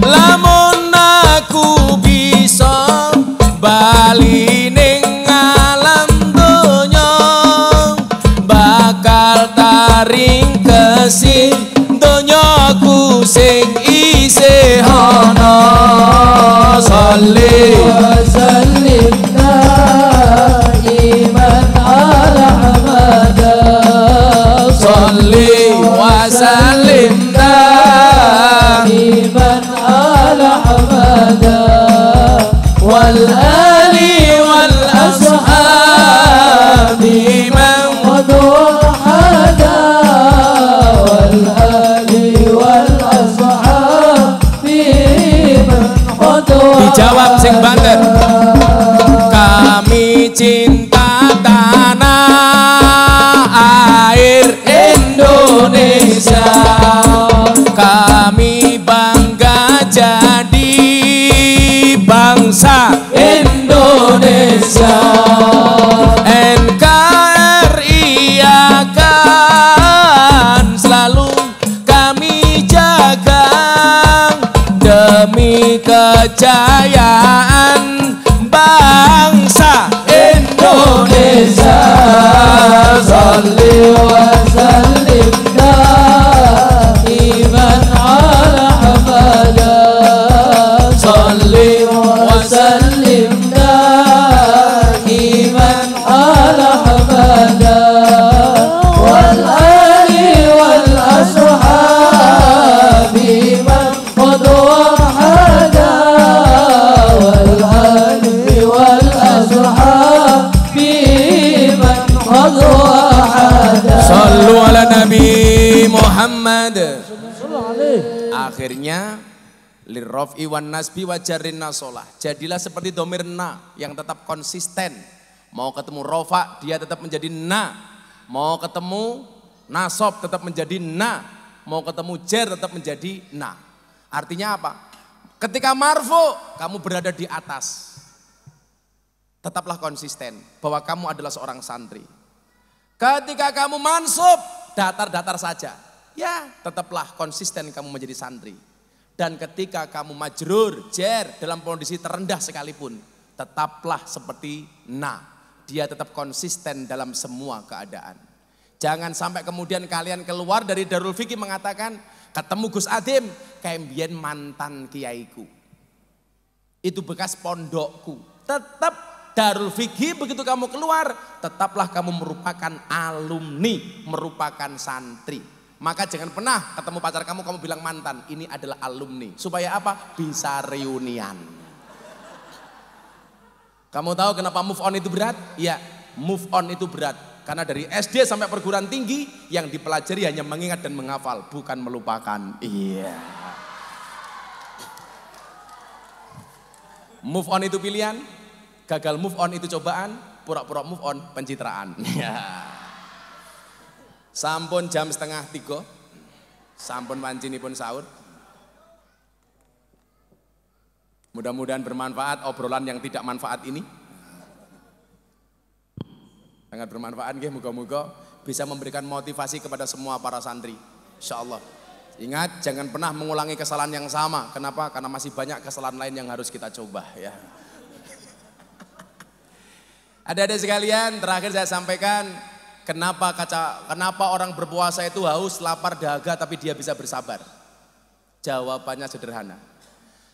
lamun aku bisa bali ning alam donya bakal taring kesih donyaku sing isih sing Banten. Kami cinta tanah air Indonesia. Kami bangga jadi bangsa Indonesia. NKRI akan selalu kami jaga demi kejayaan bangsa Indonesia. Shalli wa sallim daiman ala hamada. Shalli wa sallim daiman ala hamada. Wal ali wal ashabi man qad wahada. Wal ali wal ashabi man qad wahada. Sallu ala Nabi Muhammad. Akhirnya lirraf'i wan nasbi wa jarrin nasolah. Jadilah seperti domir na yang tetap konsisten. Mau ketemu rofa dia tetap menjadi na. Mau ketemu nasob tetap menjadi na. Mau ketemu jer tetap menjadi na. Artinya apa? Ketika marfu kamu berada di atas. Tetaplah konsisten bahwa kamu adalah seorang santri. Ketika kamu mansub datar-datar saja. Ya tetaplah konsisten kamu menjadi santri. Dan ketika kamu majrur, jer dalam kondisi terendah sekalipun, tetaplah seperti na. Dia tetap konsisten dalam semua keadaan. Jangan sampai kemudian kalian keluar dari Darul Fikih mengatakan, ketemu Gus Adim, kayak mbien mantan kiaiku. Itu bekas pondokku. Tetap Darul Fikih begitu kamu keluar, tetaplah kamu merupakan alumni, merupakan santri. Maka jangan pernah ketemu pacar kamu bilang mantan, ini adalah alumni. Supaya apa? Bisa reunian. Kamu tahu kenapa move on itu berat? Iya, move on itu berat. Karena dari SD sampai perguruan tinggi, yang dipelajari hanya mengingat dan menghafal, bukan melupakan. Iya. Move on itu pilihan, gagal move on itu cobaan, pura-pura move on pencitraan. Ya. Sampun jam 2:30, sampun wancinipun sahur. Mudah-mudahan bermanfaat obrolan yang tidak manfaat ini. Sangat bermanfaat nggih, muga-muga bisa memberikan motivasi kepada semua para santri. Insyaallah. Ingat, jangan pernah mengulangi kesalahan yang sama. Kenapa? Karena masih banyak kesalahan lain yang harus kita coba ya. Adik-adik sekalian, terakhir saya sampaikan kenapa orang berpuasa itu haus, lapar, dahaga tapi dia bisa bersabar? Jawabannya sederhana.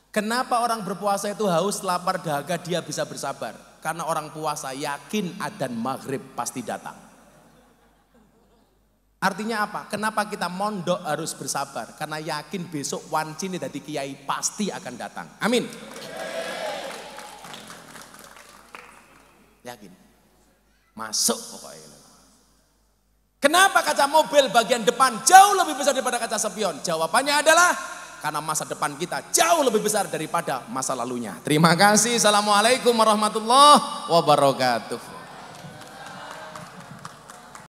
Kenapa orang berpuasa itu haus, lapar, dahaga dia bisa bersabar? Karena orang puasa yakin adzan maghrib pasti datang. Artinya apa? Kenapa kita mondok harus bersabar? Karena yakin besok wancine dadi kiai pasti akan datang. Amin. Yakin. Masuk pokoknya. Kenapa kaca mobil bagian depan jauh lebih besar daripada kaca spion? Jawabannya adalah karena masa depan kita jauh lebih besar daripada masa lalunya. Terima kasih. Assalamualaikum warahmatullahi wabarakatuh.